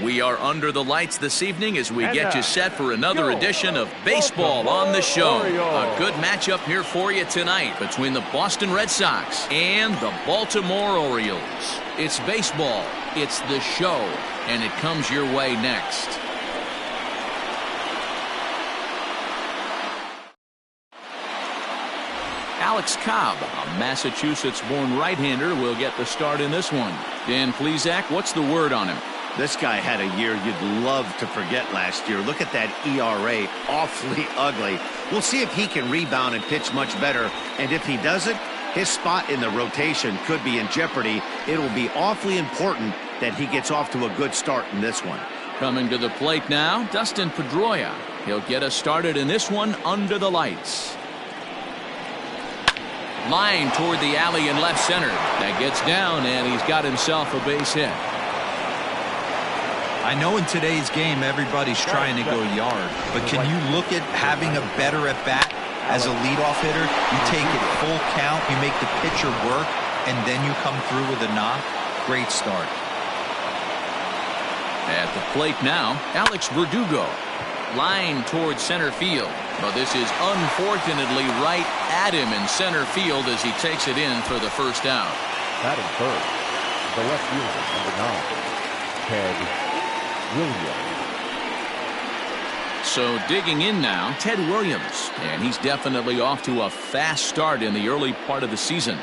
We are under the lights this evening as we get you set for another edition of Baseball on the Show. A good matchup here for you tonight between the Boston Red Sox and the Baltimore Orioles. It's baseball, it's the show, and it comes your way next. Alex Cobb, a Massachusetts-born right-hander, will get the start in this one. Dan Plesac, what's the word on him? This guy had a year you'd love to forget last year. Look at that ERA, awfully ugly. We'll see if he can rebound and pitch much better. And if he doesn't, his spot in the rotation could be in jeopardy. It will be awfully important that he gets off to a good start in this one. Coming to the plate now, Dustin Pedroia. He'll get us started in this one under the lights. Line toward the alley in left center. That gets down, and he's got himself a base hit. I know in today's game everybody's trying to go yard, but can you look at having a better at bat as a leadoff hitter? You take it full count, you make the pitcher work, and then you come through with a knock. Great start. At the plate now, Alex Verdugo. Line toward center field, but this is unfortunately right at him in center field as he takes it in for the first out. Batting first, the left fielder, number 9, Ted Williams. So digging in now, Ted Williams, and he's definitely off to a fast start in the early part of the season.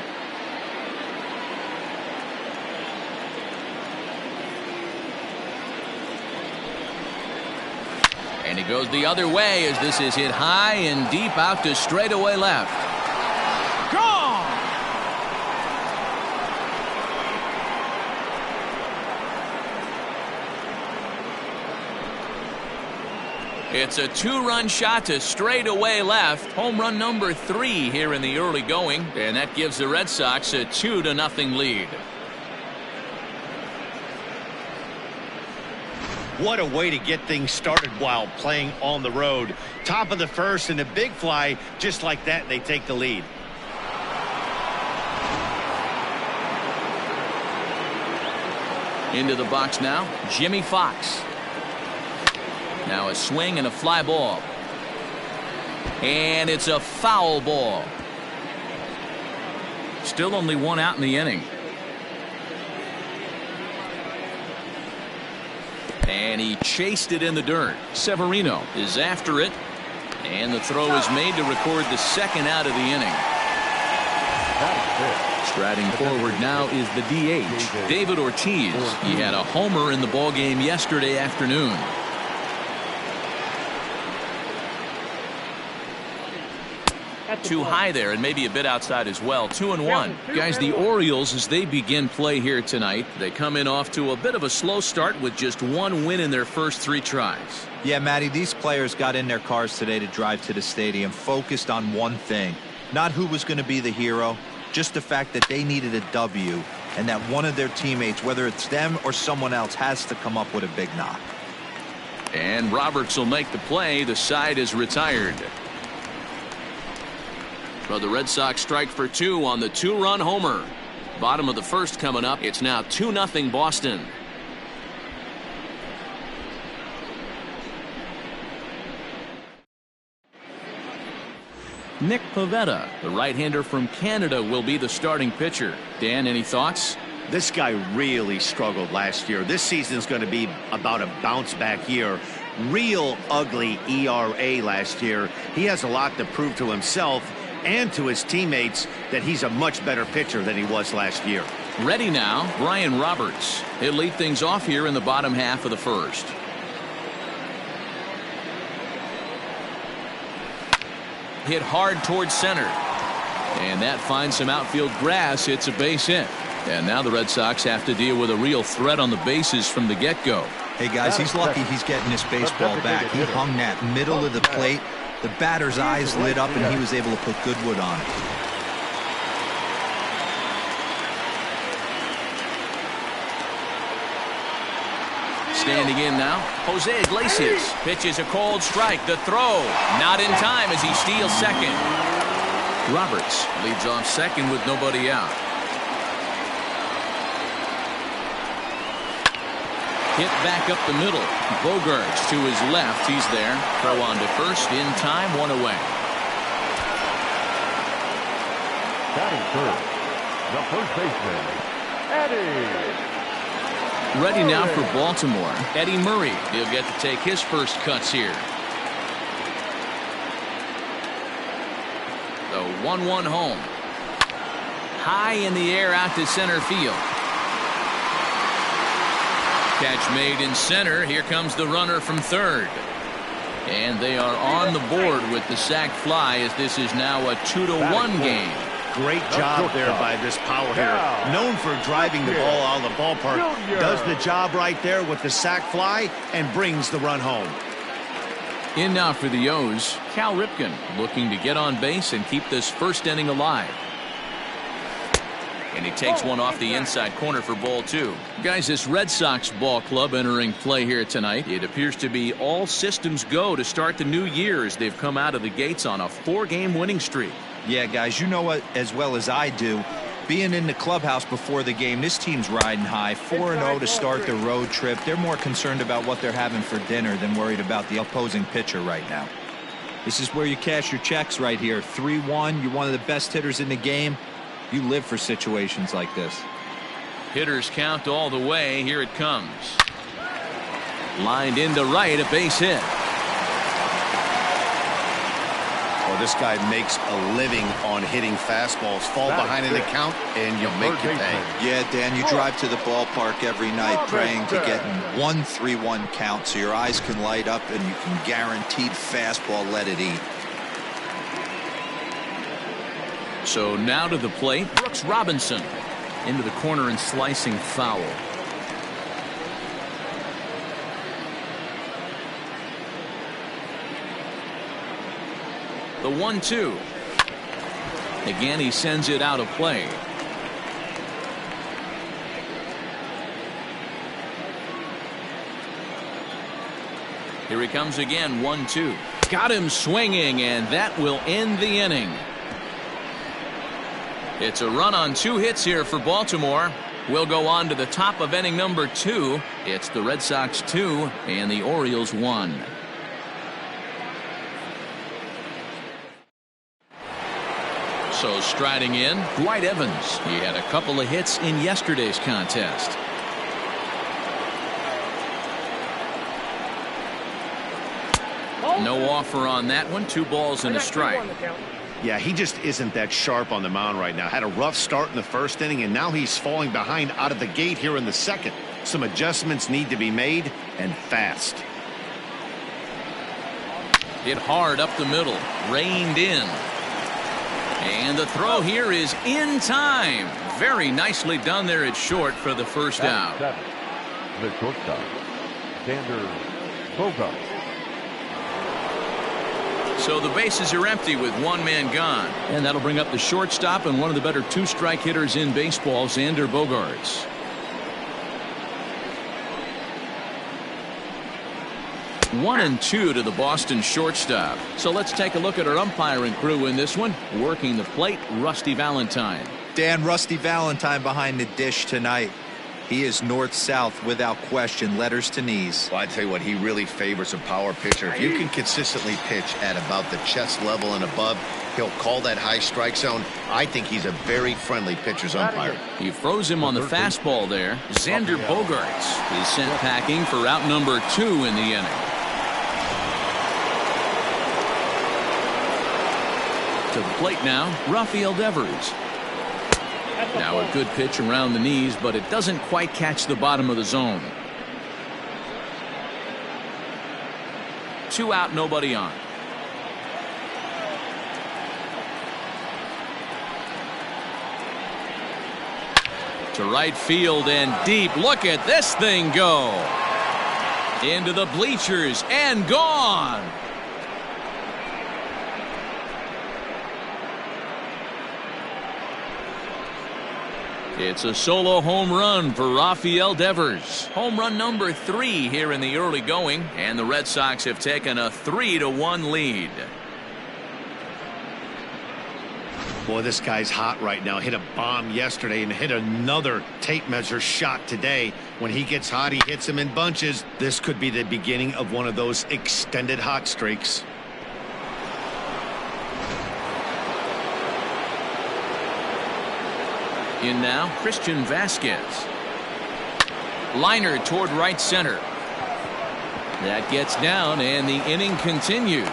And he goes the other way as this is hit high and deep out to straightaway left. Gone! It's a two-run shot to straightaway left. Home run number 3 here in the early going, and that gives the Red Sox a 2-0 lead. What a way to get things started while playing on the road. Top of the first and a big fly, just like that, they take the lead. Into the box now, Jimmy Fox. Now a swing and a fly ball. And it's a foul ball. Still only one out in the inning. And he chased it in the dirt. Severino is after it. And the throw is made to record the second out of the inning. Striding forward now is the DH, David Ortiz. He had a homer in the ballgame yesterday afternoon. Too high there and maybe a bit outside as well. 2-1. Guys, the Orioles, as they begin play here tonight, they come in off to a bit of a slow start with just one win in their first 3 tries. Yeah, Matty, these players got in their cars today to drive to the stadium focused on one thing. Not who was going to be the hero, just the fact that they needed a W and that one of their teammates, whether it's them or someone else, has to come up with a big knock. And Roberts will make the play. The side is retired. But the Red Sox strike for 2 on the 2-run homer. Bottom of the first coming up. It's now 2-0 Boston. Nick Pivetta, the right-hander from Canada, will be the starting pitcher. Dan, any thoughts? This guy really struggled last year. This season is going to be about a bounce-back year. Real ugly ERA last year. He has a lot to prove to himself and to his teammates that he's a much better pitcher than he was last year. Ready now, Brian Roberts. He'll lead things off here in the bottom half of the first. Hit hard towards center. And that finds some outfield grass. It's a base hit. And now the Red Sox have to deal with a real threat on the bases from the get-go. Hey, guys, he's lucky he's getting this baseball back. He hung that middle of the plate. The batter's eyes lit up, and he was able to put good wood on it. Standing in now, Jose Iglesias pitches a cold strike. The throw not in time as he steals second. Roberts leads off second with nobody out. Hit back up the middle. Bogarts to his left. He's there. Throw on to first in time. One away. Batting first, the first baseman, Eddie. Ready now for Baltimore. Eddie Murray. He'll get to take his first cuts here. The 1-1 home. High in the air out to center field. Catch made in center. Here comes the runner from third. And they are on the board with the sac fly as this is now a 2-1 game. Great job there by this power hitter. Known for driving the ball out of the ballpark. Does the job right there with the sac fly and brings the run home. In now for the O's, Cal Ripken looking to get on base and keep this first inning alive. And he takes one off the inside corner for ball two. Guys, this Red Sox ball club entering play here tonight. It appears to be all systems go to start the new year as they've come out of the gates on a 4-game winning streak. Yeah, guys, you know what as well as I do. Being in the clubhouse before the game, this team's riding high. 4-0 to start the road trip. They're more concerned about what they're having for dinner than worried about the opposing pitcher right now. This is where you cash your checks right here. 3-1, you're one of the best hitters in the game. You live for situations like this. Hitters count all the way. Here it comes. Lined into right, a base hit. Well, this guy makes a living on hitting fastballs. Fall behind in the count, and you make your pay. Yeah, Dan, you drive to the ballpark every night praying to get in 1 3-1 count so your eyes can light up and you can guaranteed fastball let it eat. So now to the plate, Brooks Robinson into the corner and slicing foul. The 1-2. Again, he sends it out of play. Here he comes again, 1-2. Got him swinging, and that will end the inning. It's a run on 2 hits here for Baltimore. We'll go on to the top of inning number 2. It's the Red Sox 2 and the Orioles 1. So striding in, Dwight Evans. He had a couple of hits in yesterday's contest. No offer on that one. 2 balls and a strike. Yeah, he just isn't that sharp on the mound right now. Had a rough start in the first inning, and now he's falling behind out of the gate here in the second. Some adjustments need to be made, and fast. Hit hard up the middle. Reined in. And the throw here is in time. Very nicely done there at short for the first out. The shortstop, Xander Bogarts. So the bases are empty with 1 man gone. And that'll bring up the shortstop and one of the better 2-strike hitters in baseball, Xander Bogarts. One and 2 to the Boston shortstop. So let's take a look at our umpiring crew in this one. Working the plate, Rusty Valentine. Dan, Rusty Valentine behind the dish tonight. He is north-south without question, letters to knees. Well, I tell you what, he really favors a power pitcher. If you can consistently pitch at about the chest level and above, he'll call that high strike zone. I think he's a very friendly pitcher's umpire. He froze him on the fastball there. Xander Bogarts is sent packing for out number 2 in the inning. To the plate now, Rafael Devers. Now a good pitch around the knees, but it doesn't quite catch the bottom of the zone. 2 out, nobody on. To right field and deep. Look at this thing go. Into the bleachers and gone. It's a solo home run for Rafael Devers. Home run number 3 here in the early going, and the Red Sox have taken a 3-1 lead. Boy, this guy's hot right now. Hit a bomb yesterday and hit another tape measure shot today. When he gets hot, he hits them in bunches. This could be the beginning of one of those extended hot streaks. In now, Christian Vasquez. Liner toward right center. That gets down, and the inning continues.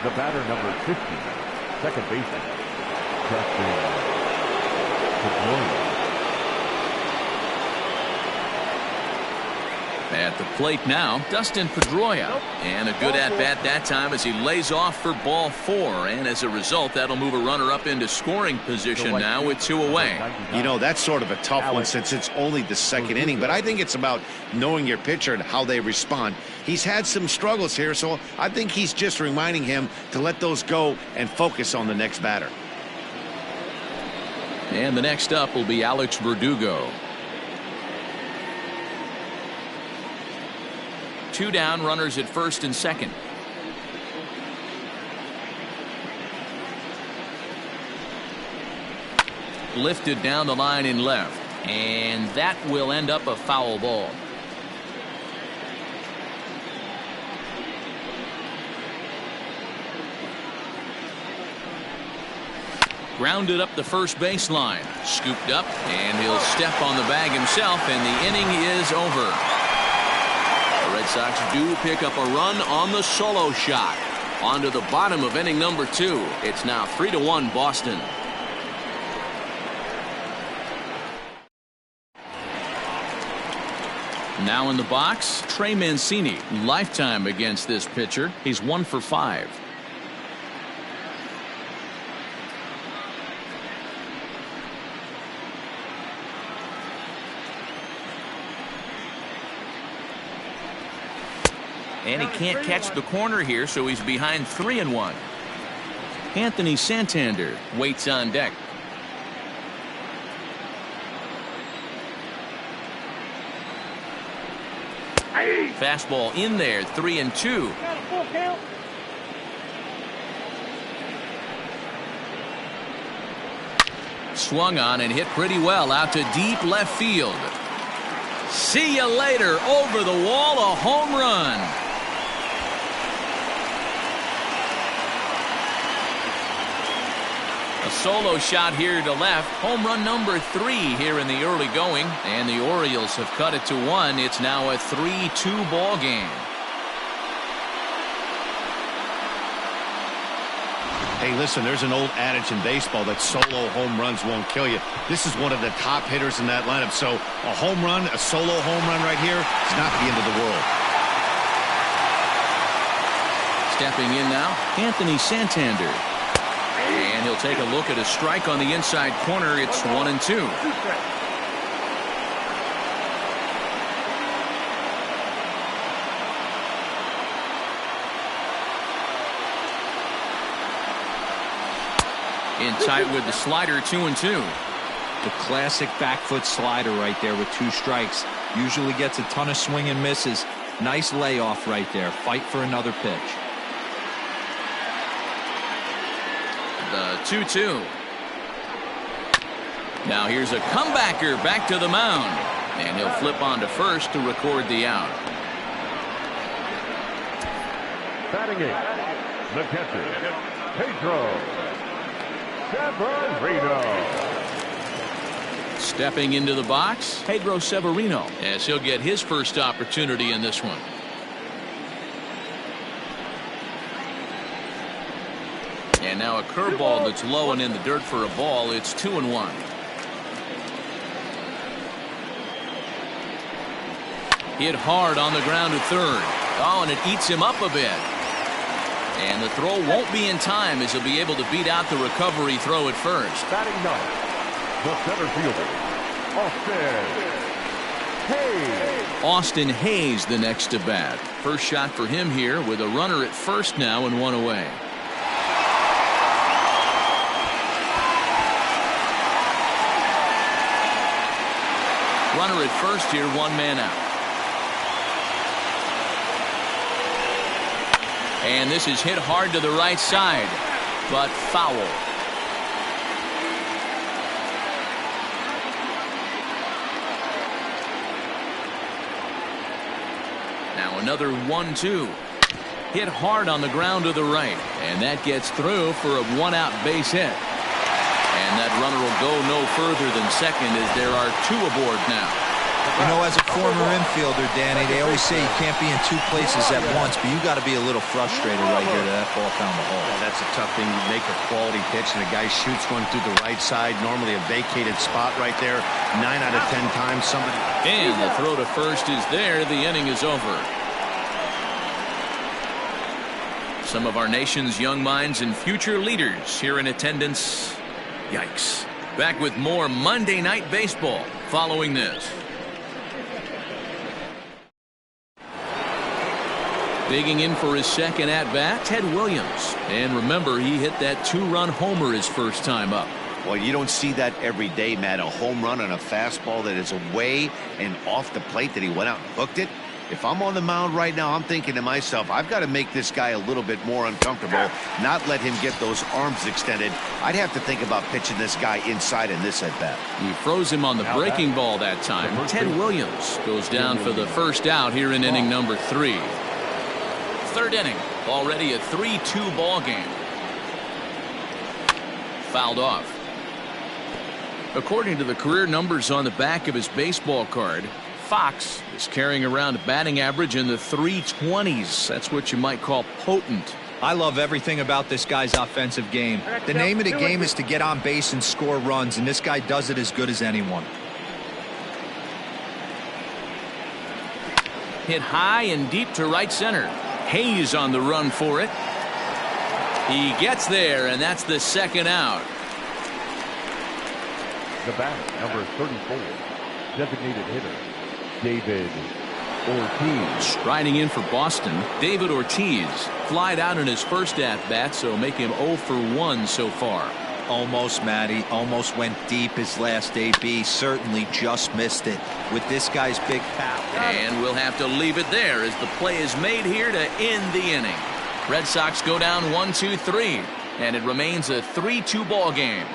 The batter, number 50, second baseman, Justin Pedroia. At the plate now, Dustin Pedroia. And a good at-bat that time as he lays off for ball 4. And as a result, that'll move a runner up into scoring position now with 2 away. You know, that's sort of a tough one since it's only the second inning. But I think it's about knowing your pitcher and how they respond. He's had some struggles here, so I think he's just reminding him to let those go and focus on the next batter. And the next up will be Alex Verdugo. 2 down, runners at first and second. Lifted down the line in left, and that will end up a foul ball. Grounded up the first baseline, scooped up, and he'll step on the bag himself, and the inning is over. The Red Sox do pick up a run on the solo shot. On to the bottom of inning number 2. It's now 3-1 Boston. Now in the box, Trey Mancini. Lifetime against this pitcher. He's 1 for 5. And he can't catch the corner here, so he's behind 3-1. Anthony Santander waits on deck. Fastball in there, 3-2. Swung on and hit pretty well out to deep left field. See you later. Over the wall, a home run. A solo shot here to left. Home run number 3 here in the early going. And the Orioles have cut it to 1. It's now a 3-2 ball game. Hey, listen, there's an old adage in baseball that solo home runs won't kill you. This is one of the top hitters in that lineup. So a home run, a solo home run right here is not the end of the world. Stepping in now, Anthony Santander. And he'll take a look at a strike on the inside corner. It's 1-2. In tight with the slider, 2-2. The classic back foot slider right there with 2 strikes. Usually gets a ton of swing and misses. Nice layoff right there. Fight for another pitch. The 2-2. Now here's a comebacker back to the mound. And he'll flip on to first to record the out. Batting it, the catcher, Pedro Severino. Stepping into the box, Pedro Severino, as he'll get his first opportunity in this one. And now a curveball that's low and in the dirt for a ball. It's 2-1. Hit hard on the ground to third. Oh, and it eats him up a bit. And the throw won't be in time as he'll be able to beat out the recovery throw at first. Batting 9, the center fielder, Austin Hayes. Austin Hayes the next to bat. First shot for him here with a runner at first now and 1 away. Runner at first here, 1 man out. And this is hit hard to the right side, but foul. Now another 1-2. Hit hard on the ground to the right, and that gets through for a one-out base hit. And that runner will go no further than second as there are two aboard now. You know, as a former infielder, Danny, they always say you can't be in two places at once, but you got to be a little frustrated right here that ball found the hole. Yeah, that's a tough thing. You make a quality pitch and a guy shoots one through the right side, normally a vacated spot right there. 9 out of 10 times somebody. And the throw to first is there. The inning is over. Some of our nation's young minds and future leaders here in attendance. Yikes. Back with more Monday Night Baseball following this. Digging in for his second at-bat, Ted Williams. And remember, he hit that two-run homer his first time up. Well, you don't see that every day, Matt. A home run on a fastball that is away and off the plate that he went out and hooked it. If I'm on the mound right now, I'm thinking to myself, I've got to make this guy a little bit more uncomfortable, not let him get those arms extended. I'd have to think about pitching this guy inside in this at-bat. He froze him on the breaking ball that time. Ted Williams goes down for the first out here in inning number 3. Third inning, already a 3-2 ball game. Fouled off. According to the career numbers on the back of his baseball card, Fox is carrying around a batting average in the 320s. That's what you might call potent. I love everything about this guy's offensive game. The name of the game is to get on base and score runs, and this guy does it as good as anyone. Hit high and deep to right center. Hayes on the run for it. He gets there, and that's the second out. The batter, number 34, designated hitter, David Ortiz. Striding in for Boston, David Ortiz flied out in his first at-bat, so make him 0 for 1 so far. Almost, Matty. Almost went deep his last AB. Certainly just missed it with this guy's big power. And we'll have to leave it there as the play is made here to end the inning. Red Sox go down 1-2-3, and it remains a 3-2 ball game.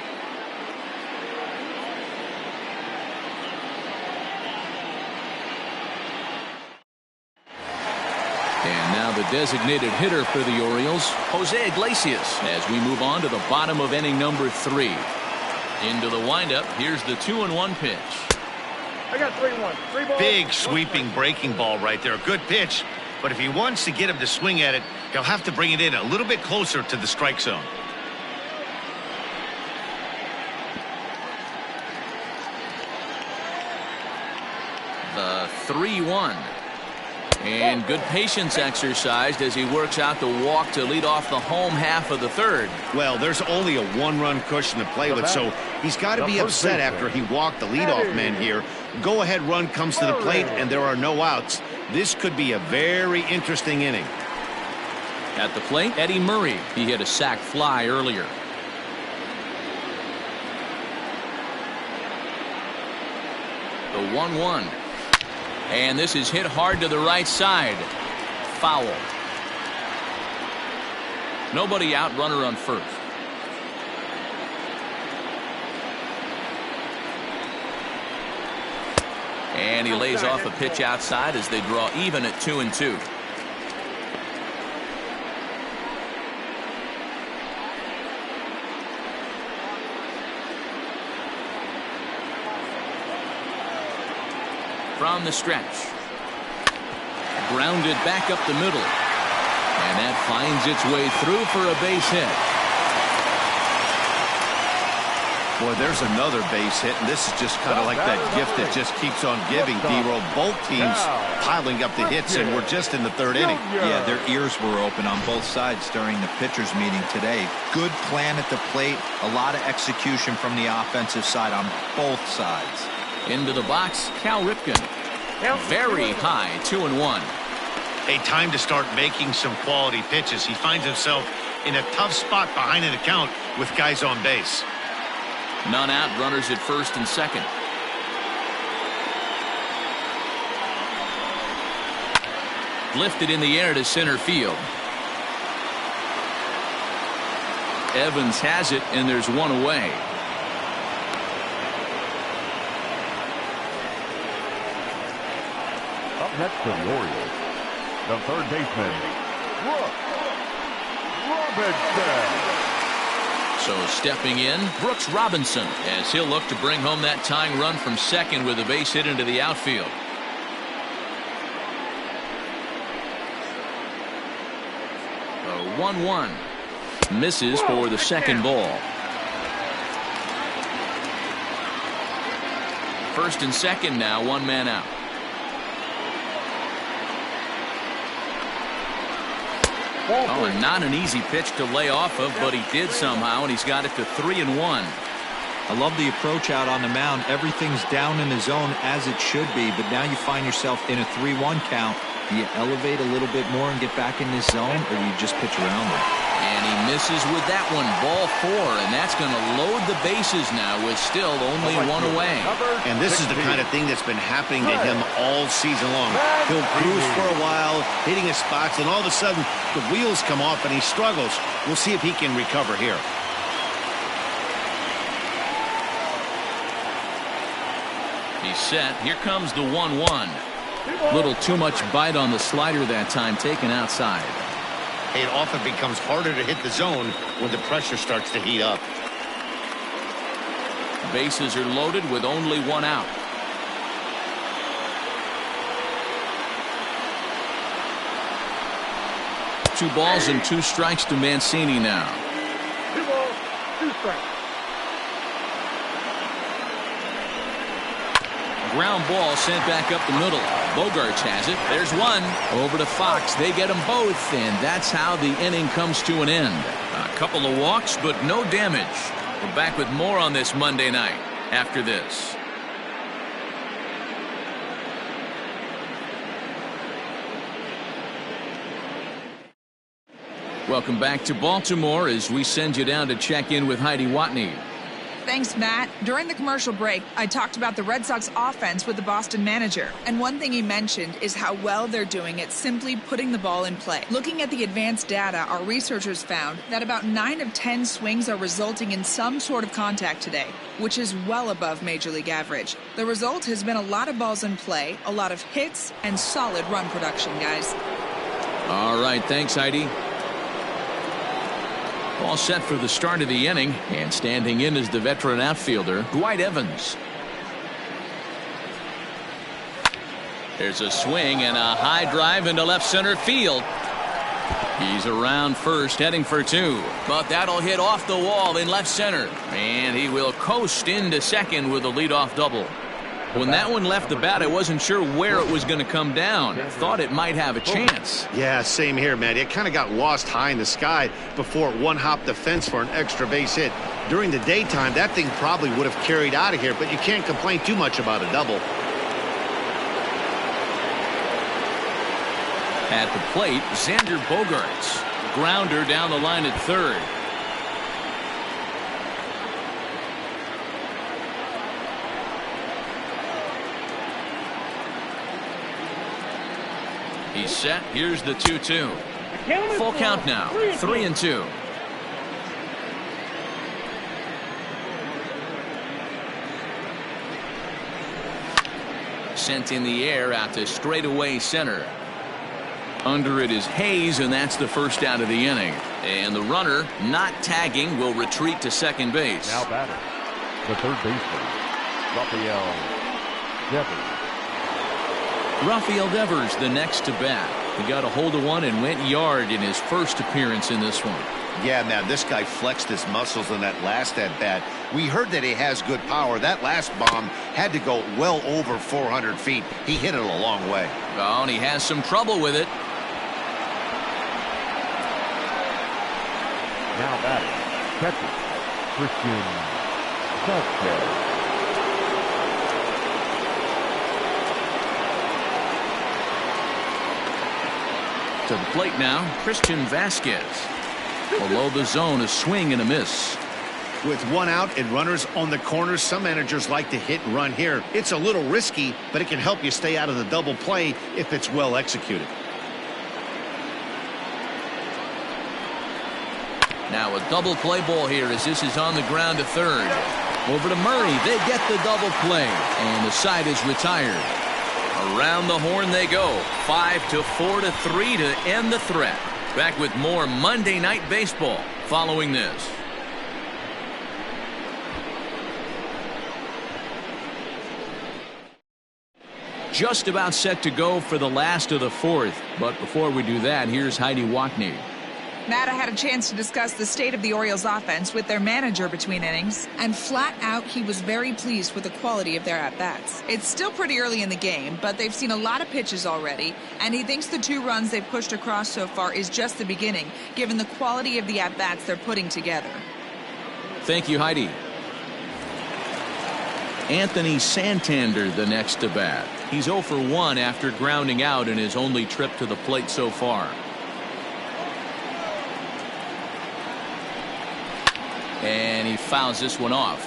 And now the designated hitter for the Orioles, Jose Iglesias, as we move on to the bottom of inning number 3. Into the windup, here's the 2-1 pitch. I got 3-1. 3 balls. Big sweeping breaking ball right there. Good pitch. But if he wants to get him to swing at it, he'll have to bring it in a little bit closer to the strike zone. The 3-1. And good patience exercised as he works out the walk to lead off the home half of the third. Well, there's only a one-run cushion to play with, so he's got to be upset after he walked the leadoff man here. Go-ahead run comes to the plate, and there are no outs. This could be a very interesting inning. At the plate, Eddie Murray. He hit a sac fly earlier. The 1-1. And this is hit hard to the right side. Foul. Nobody out, runner on first. And he lays off a pitch outside as they draw even at 2-2. From the stretch. Grounded back up the middle. And that finds its way through for a base hit. Boy, there's another base hit, and this is just kind of like that gift that just keeps on giving, D-Roll. Both teams piling up the hits, and we're just in the third inning. Yeah, their ears were open on both sides during the pitchers meeting today. Good plan at the plate, a lot of execution from the offensive side on both sides. Into the box, Cal Ripken. Very high, 2-1. A time to start making some quality pitches. He finds himself in a tough spot behind an account with guys on base. None out, runners at first and second. Lifted in the air to center field. Evans has it, and there's one away. Up next for the Orioles, the third baseman, Robinson. So stepping in, Brooks Robinson, as he'll look to bring home that tying run from second with a base hit into the outfield. The 1-1 misses for the second ball. First and second now, one man out. Oh, and not an easy pitch to lay off of, but he did somehow, and he's got it to 3-1. I love the approach out on the mound. Everything's down in the zone as it should be, but now you find yourself in a 3-1 count. Do you elevate a little bit more and get back in this zone, or do you just pitch around it? And he misses with that one, ball 4, and that's going to load the bases now with still only one away. And this is the kind of thing that's been happening to him all season long. He'll cruise for a while, hitting his spots, and all of a sudden the wheels come off and he struggles. We'll see if he can recover here. He's set. Here comes the 1-1. Little too much bite on the slider that time, taken outside. It often becomes harder to hit the zone when the pressure starts to heat up. Bases are loaded with only one out. Two balls and 2 strikes to Mancini now. 2 balls, 2 strikes. Ground ball sent back up the middle. Bogarts has it. There's one. Over to Fox. They get them both, and that's how the inning comes to an end. A couple of walks, but no damage. We're back with more on this Monday night after this. Welcome back to Baltimore as we send you down to check in with Heidi Watney. Thanks, Matt. During the commercial break, I talked about the Red Sox offense with the Boston manager. And one thing he mentioned is how well they're doing at simply putting the ball in play. Looking at the advanced data, our researchers found that about 9 of 10 swings are resulting in some sort of contact today, which is well above Major League average. The result has been a lot of balls in play, a lot of hits, and solid run production, guys. All right, thanks, Heidi. All set for the start of the inning, and standing in is the veteran outfielder, Dwight Evans. There's a swing and a high drive into left center field. He's around first, heading for 2, but that'll hit off the wall in left center, and he will coast into second with a leadoff double. When that one left the bat, I wasn't sure where it was going to come down. Thought it might have a chance. Yeah, same here, man. It kind of got lost high in the sky before it one-hopped the fence for an extra base hit. During the daytime, that thing probably would have carried out of here, but you can't complain too much about a double. At the plate, Xander Bogarts. Grounder down the line at third. He's set. Here's the 2-2. Full count now. 3-2. Sent in the air out to straightaway center. Under it is Hayes, and that's the first out of the inning. And the runner, not tagging, will retreat to second base. Now batting, the third baseman, Rafael Devers, the next to bat. He got a hold of one and went yard in his first appearance in this one. Yeah, man, this guy flexed his muscles in that last at-bat. We heard that he has good power. That last bomb had to go well over 400 feet. He hit it a long way. Oh, and he has some trouble with it. Now batting, catcher, Christian Vasquez. To the plate now, Christian Vasquez. Below the zone, a swing and a miss. With one out and runners on the corners, some managers like to hit and run here. It's a little risky, but it can help you stay out of the double play if it's well executed. Now a double play ball here as this is on the ground to third. Over to Murray. They get the double play. And the side is retired. Around the horn they go. 5-4-3 to end the threat. Back with more Monday Night Baseball following this. Just about set to go for the last of the fourth. But before we do that, here's Heidi Wackney. Matt, I had a chance to discuss the state of the Orioles offense with their manager between innings, and flat out he was very pleased with the quality of their at-bats. It's still pretty early in the game, but they've seen a lot of pitches already, and he thinks the 2 runs they've pushed across so far is just the beginning, given the quality of the at-bats they're putting together. Thank you, Heidi. Anthony Santander the next to bat. He's 0 for 1 after grounding out in his only trip to the plate so far. And he fouls this one off.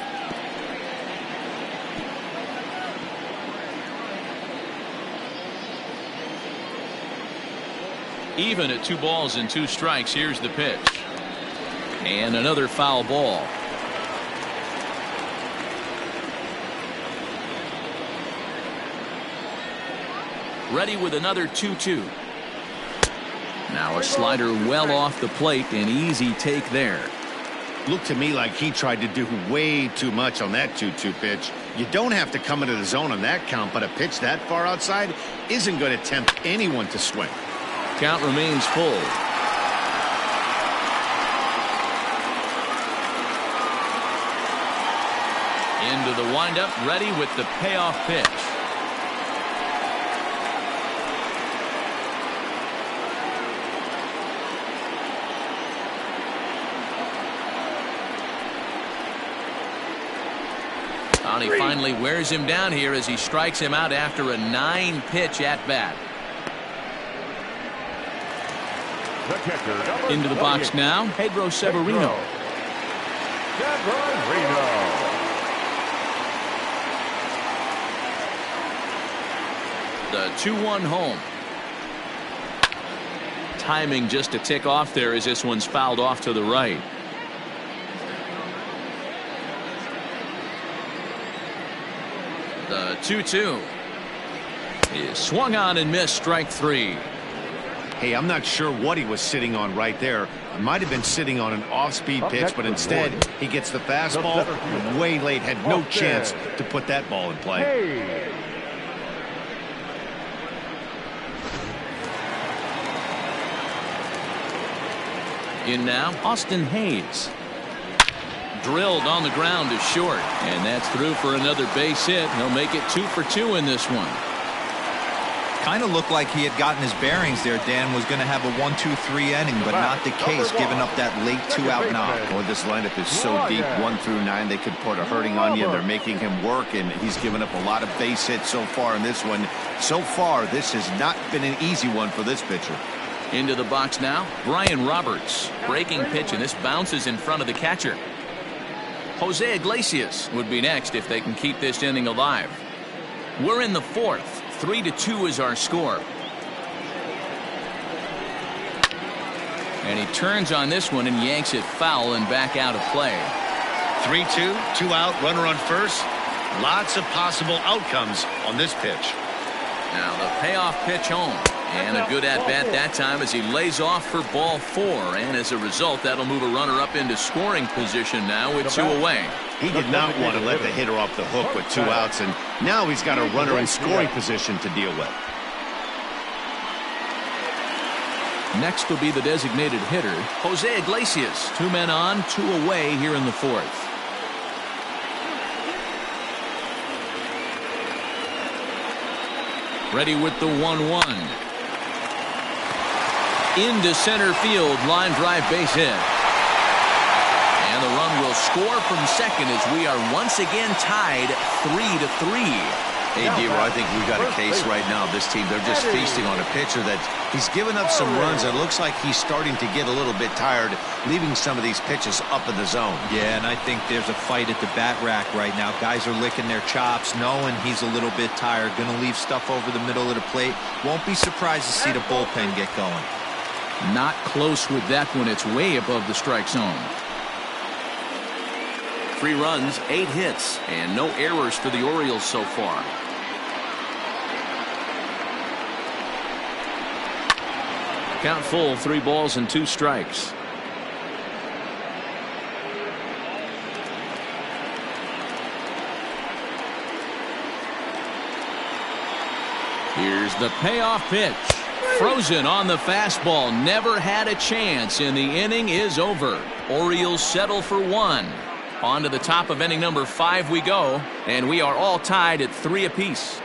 Even at 2 balls and 2 strikes, here's the pitch. And another foul ball. Ready with another 2-2. Now a slider well off the plate, an easy take there. Looked to me like he tried to do way too much on that 2-2 pitch. You don't have to come into the zone on that count, but a pitch that far outside isn't going to tempt anyone to swing. Count remains full. Into the windup, ready with the payoff pitch. And he finally wears him down here as he strikes him out after a 9-pitch at-bat. Into the box now, Pedro Severino. The 2-1 home. Timing just a tick off there as this one's fouled off to the right. The 2-2 is swung on and missed, strike 3. Hey, I'm not sure what he was sitting on right there. He might have been sitting on an off-speed pitch, but instead he gets the fastball way late, had no chance to put that ball in play. In now, Austin Hayes. Drilled on the ground to short, and that's through for another base hit. He'll make it 2 for 2 in this one. Kind of looked like he had gotten his bearings there. Dan was going to have a 1-2-3 inning, but not the case, giving up that late 2-out knock. Boy, this lineup is so deep, 1 through 9. They could put a hurting on you, and they're making him work, and he's given up a lot of base hits so far in this one. So far, this has not been an easy one for this pitcher. Into the box now, Brian Roberts. Breaking pitch, and this bounces in front of the catcher. Jose Iglesias would be next if they can keep this inning alive. We're in the 4th. 3-2 is our score. And he turns on this one and yanks it foul and back out of play. 3-2, 2 out, runner on first. Lots of possible outcomes on this pitch. Now the payoff pitch home. And a good at-bat that time as he lays off for ball 4. And as a result, that'll move a runner up into scoring position now with 2 away. He did not want to let the hitter off the hook with 2 outs, and now he's got a runner in scoring position to deal with. Next will be the designated hitter, Jose Iglesias. 2 men on, 2 away here in the 4th. Ready with the 1-1. Into center field, line drive base hit. And the run will score from second as we are once again tied 3-3. Hey, D-Roy, I think we've got a case right now. This team, they're just feasting on a pitcher that he's given up some runs, and it looks like he's starting to get a little bit tired, leaving some of these pitches up in the zone. Yeah, and I think there's a fight at the bat rack right now. Guys are licking their chops, knowing he's a little bit tired, going to leave stuff over the middle of the plate. Won't be surprised to see the bullpen get going. Not close with that one. It's way above the strike zone. 3 runs, 8 hits, and no errors for the Orioles so far. Count full, 3 balls and 2 strikes. Here's the payoff pitch. Frozen on the fastball. Never had a chance, and the inning is over. Orioles settle for 1. On to the top of inning number 5 we go, and we are all tied at 3 apiece.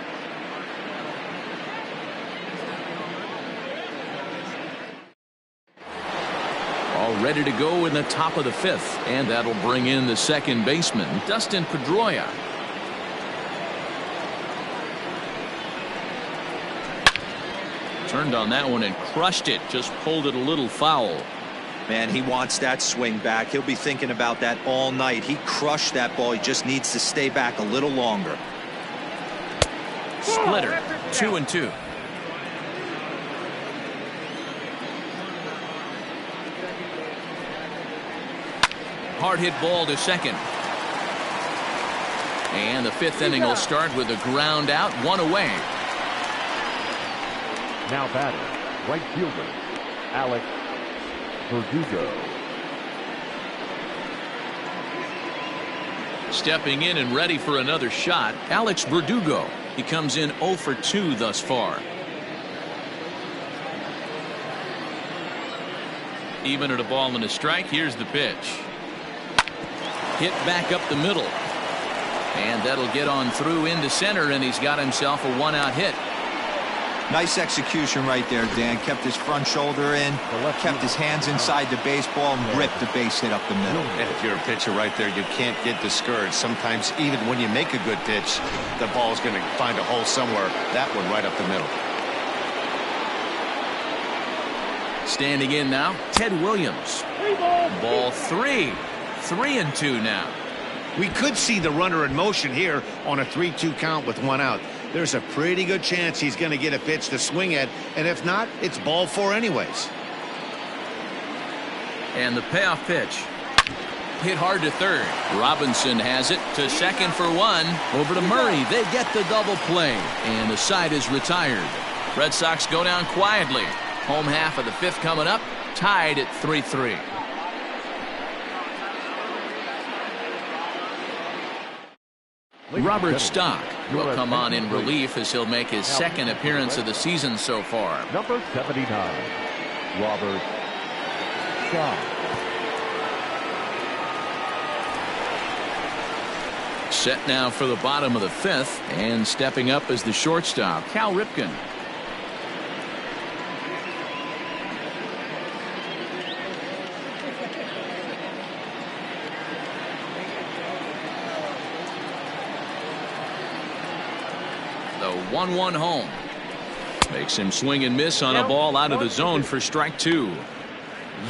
All ready to go in the top of the 5th, and that'll bring in the second baseman, Dustin Pedroia. Turned on that one and crushed it. Just pulled it a little foul. Man, he wants that swing back. He'll be thinking about that all night. He crushed that ball. He just needs to stay back a little longer. Splitter, 2-2. Hard hit ball to second. And the 5th inning will start with a ground out, 1 away. Now batting, right fielder, Alex Verdugo. Stepping in and ready for another shot, Alex Verdugo. He comes in 0 for 2 thus far. Even at a ball and a strike, here's the pitch. Hit back up the middle. And that'll get on through into center, and he's got himself a 1-out hit. Nice execution right there, Dan. Kept his front shoulder in, kept his hands inside the baseball, and ripped the base hit up the middle. And if you're a pitcher right there, you can't get discouraged. Sometimes even when you make a good pitch, the ball's going to find a hole somewhere. That one right up the middle. Standing in now, Ted Williams. Ball 3. 3-2 now. We could see the runner in motion here on a 3-2 count with 1 out. There's a pretty good chance he's going to get a pitch to swing at, and if not, it's ball 4 anyways. And the payoff pitch. Hit hard to third. Robinson has it to second for 1. Over to Murray. They get the double play, and the side is retired. Red Sox go down quietly. Home half of the 5th coming up, tied at 3-3. Robert Stock will come on in relief as he'll make his 2nd appearance of the season so far. Number 79, Robert Stock. Set now for the bottom of the 5th, and stepping up as the shortstop, Cal Ripken. The 1-1 home. Makes him swing and miss on a ball out of the zone for strike 2.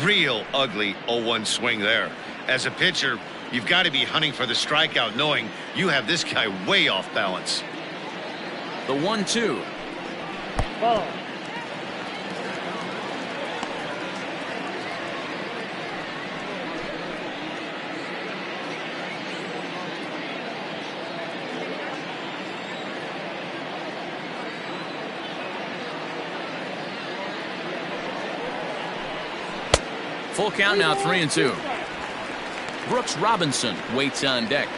Real ugly 0-1 swing there. As a pitcher, you've got to be hunting for the strikeout, knowing you have this guy way off balance. The 1-2. Ball. Full count now, 3-2. Brooks Robinson waits on deck.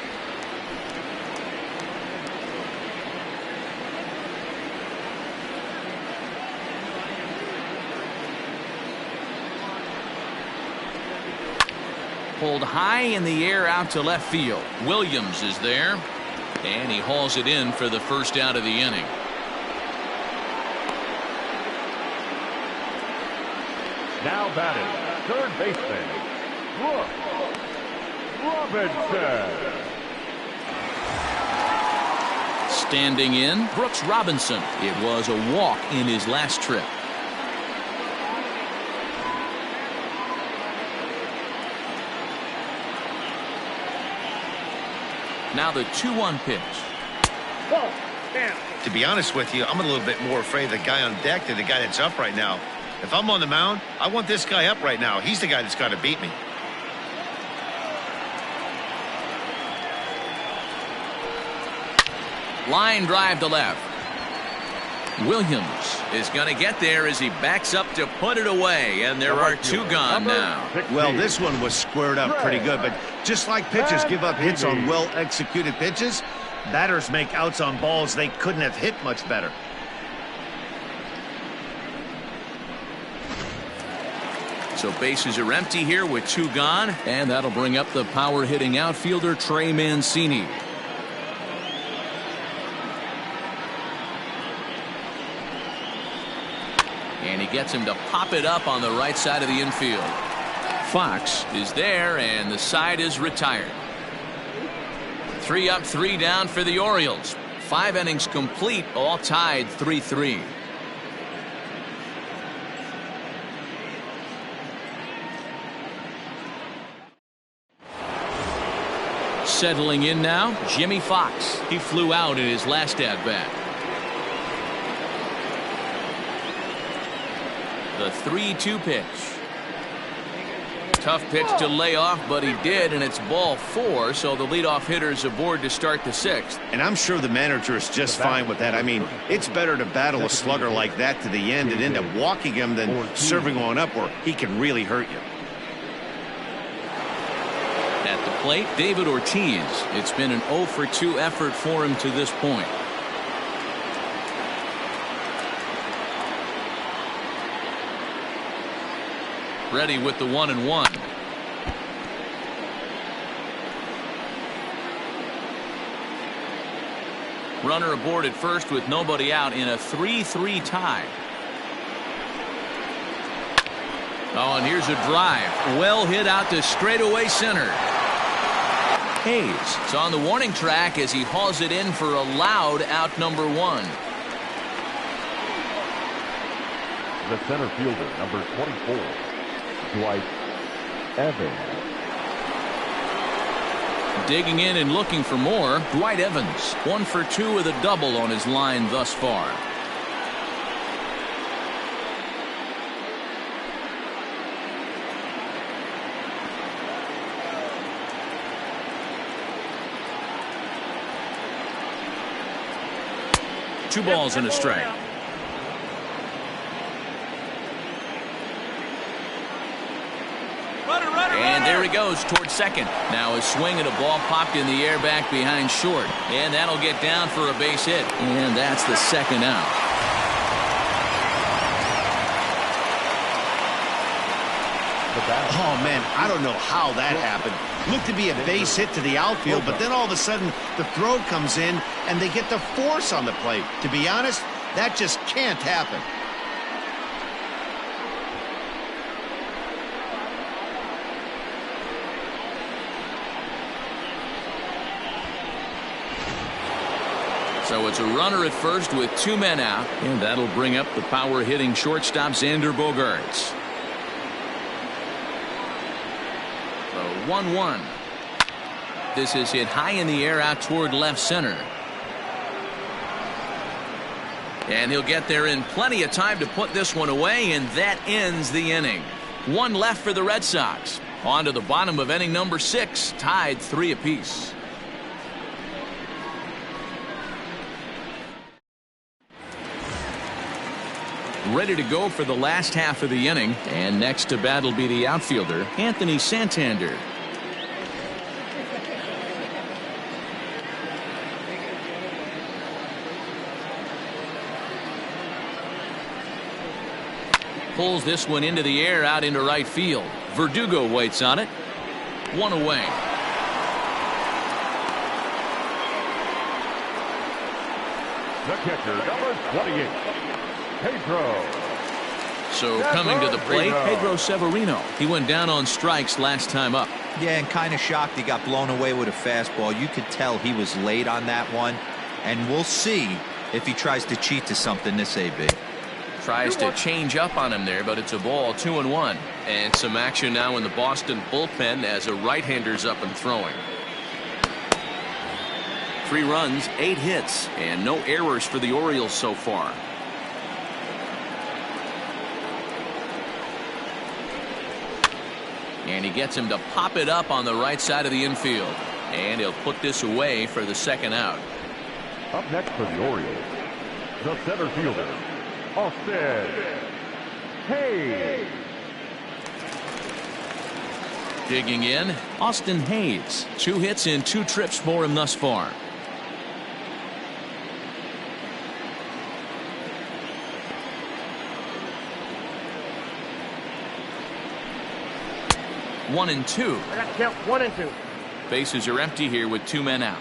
Pulled high in the air out to left field. Williams is there, and he hauls it in for the first out of the inning. Now batting, third baseman, Brooks Robinson. Standing in, Brooks Robinson. It was a walk in his last trip. Now the 2-1 pitch. To be honest with you, I'm a little bit more afraid of the guy on deck than the guy that's up right now. If I'm on the mound, I want this guy up right now. He's the guy that's got to beat me. Line drive to left. Williams is going to get there as he backs up to put it away, and there are two gone now. Well, this one was squared up pretty good, but just like pitchers give up hits on well-executed pitches, batters make outs on balls they couldn't have hit much better. So bases are empty here with two gone, and that'll bring up the power-hitting outfielder Trey Mancini. And he gets him to pop it up on the right side of the infield. Fox is there, and the side is retired. 3 up, 3 down for the Orioles. 5 innings complete, all tied 3-3. Settling in now, Jimmy Fox. He flew out in his last at-bat. The 3-2 pitch. Tough pitch to lay off, but he did, and it's ball 4, so the leadoff hitter's aboard to start the 6th. And I'm sure the manager is just fine with that. I mean, it's better to battle a slugger like that to the end and end up walking him than serving on up where he can really hurt you. At the plate, David Ortiz. It's been an 0-for-2 effort for him to this point. Ready with the 1-1. Runner aboard at first with nobody out in a 3-3 tie. Oh, and here's a drive. Well hit out to straightaway center. Hayes is on the warning track as he hauls it in for a loud out number 1. The center fielder, number 24, Dwight Evans. Digging in and looking for more, Dwight Evans. 1 for 2 with a double on his line thus far. Two balls and a strike. And there he goes towards second. Now a swing and a ball popped in the air back behind short. And that'll get down for a base hit. And that's the second out. Oh, man, I don't know how that happened. Looked to be a base hit to the outfield, but then all of a sudden the throw comes in and they get the force on the plate. To be honest, that just can't happen. So it's a runner at first with 2 men out, and that'll bring up the power-hitting shortstop Xander Bogaerts. The 1-1. This is hit high in the air out toward left center. And he'll get there in plenty of time to put this one away, and that ends the inning. 1 left for the Red Sox. On to the bottom of inning number 6, tied 3 apiece. Ready to go for the last half of the inning, and next to bat will be the outfielder Anthony Santander. Pulls this one into the air out into right field. Verdugo waits on it. 1 away. The catcher, number 28, Pedro. So coming to the plate, Pedro Severino. He went down on strikes last time up. Yeah, and kind of shocked he got blown away with a fastball. You could tell he was late on that one. And we'll see if he tries to cheat to something this AB. Tries to change up on him there, but it's a ball. 2-1. And some action now in the Boston bullpen as a right-hander's up and throwing. 3 runs, 8 hits, and no errors for the Orioles so far. And he gets him to pop it up on the right side of the infield. And he'll put this away for the second out. Up next for the Orioles, the center fielder, Austin Hayes. Digging in, Austin Hayes. 2 hits in 2 trips for him thus far. One and two. I got to count 1 and 2. Bases are empty here with 2 men out.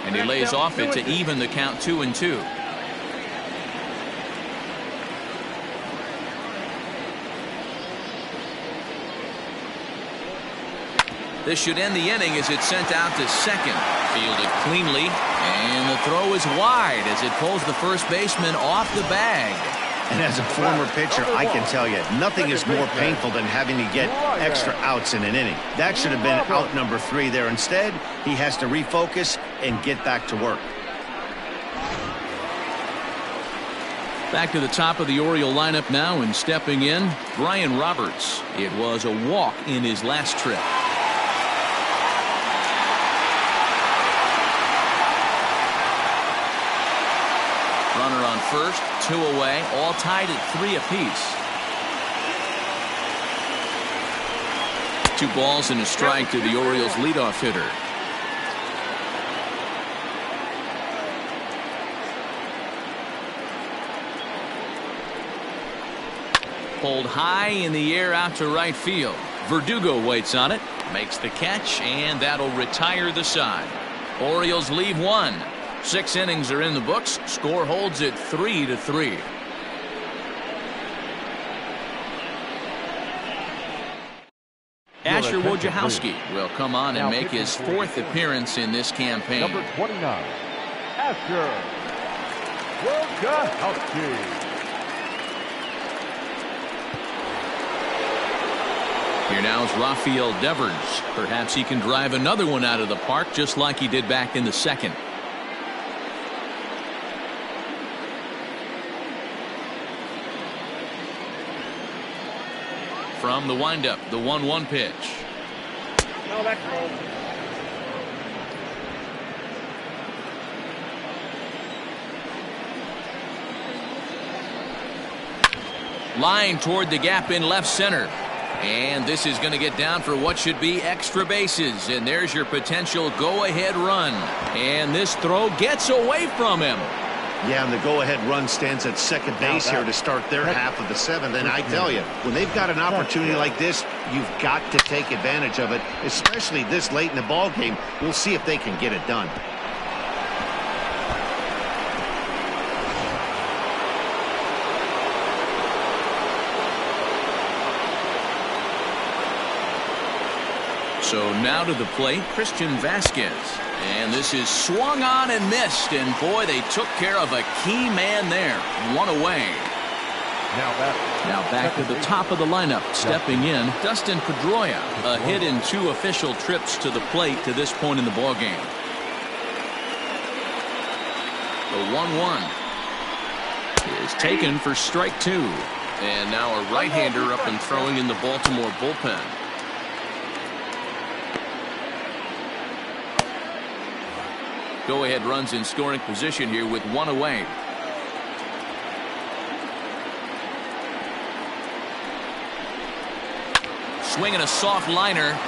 And he lays off it to even the count 2 and 2. This should end the inning as it's sent out to second. Fielded cleanly, and the throw is wide as it pulls the first baseman off the bag. And as a former pitcher, I can tell you, nothing is more painful than having to get extra outs in an inning. That should have been out number 3 there. Instead, he has to refocus and get back to work. Back to the top of the Oriole lineup now, and stepping in, Brian Roberts. It was a walk in his last trip. Runner on first, 2 away, all tied at 3 apiece. 2 balls and a strike to the Orioles leadoff hitter. Pulled high in the air out to right field. Verdugo waits on it, makes the catch, and that'll retire the side. Orioles leave 1. 6 innings are in the books. Score holds at 3-3. Asher Wojciechowski will come on and make his 4th appearance in this campaign. Number 29, Asher Wojciechowski. Here now is Rafael Devers. Perhaps he can drive another one out of the park just like he did back in the second. From the windup, the 1-1 pitch. No, that's wrong. Line toward the gap in left center. And this is going to get down for what should be extra bases. And there's your potential go-ahead run. And this throw gets away from him. Yeah, and the go-ahead run stands at second base here to start their half of the 7th. And I tell you, when they've got an opportunity like this, you've got to take advantage of it, especially this late in the ball game. We'll see if they can get it done. So now to the plate, Christian Vasquez. And this is swung on and missed. And boy, they took care of a key man there. 1 away. Now back to the top of the lineup. Stepping in, Dustin Pedroia. A hit in 2 official trips to the plate to this point in the ballgame. The 1-1 is taken for strike 2. And now a right-hander up and throwing in the Baltimore bullpen. Go-ahead runs in scoring position here with 1 away. Swinging a soft liner.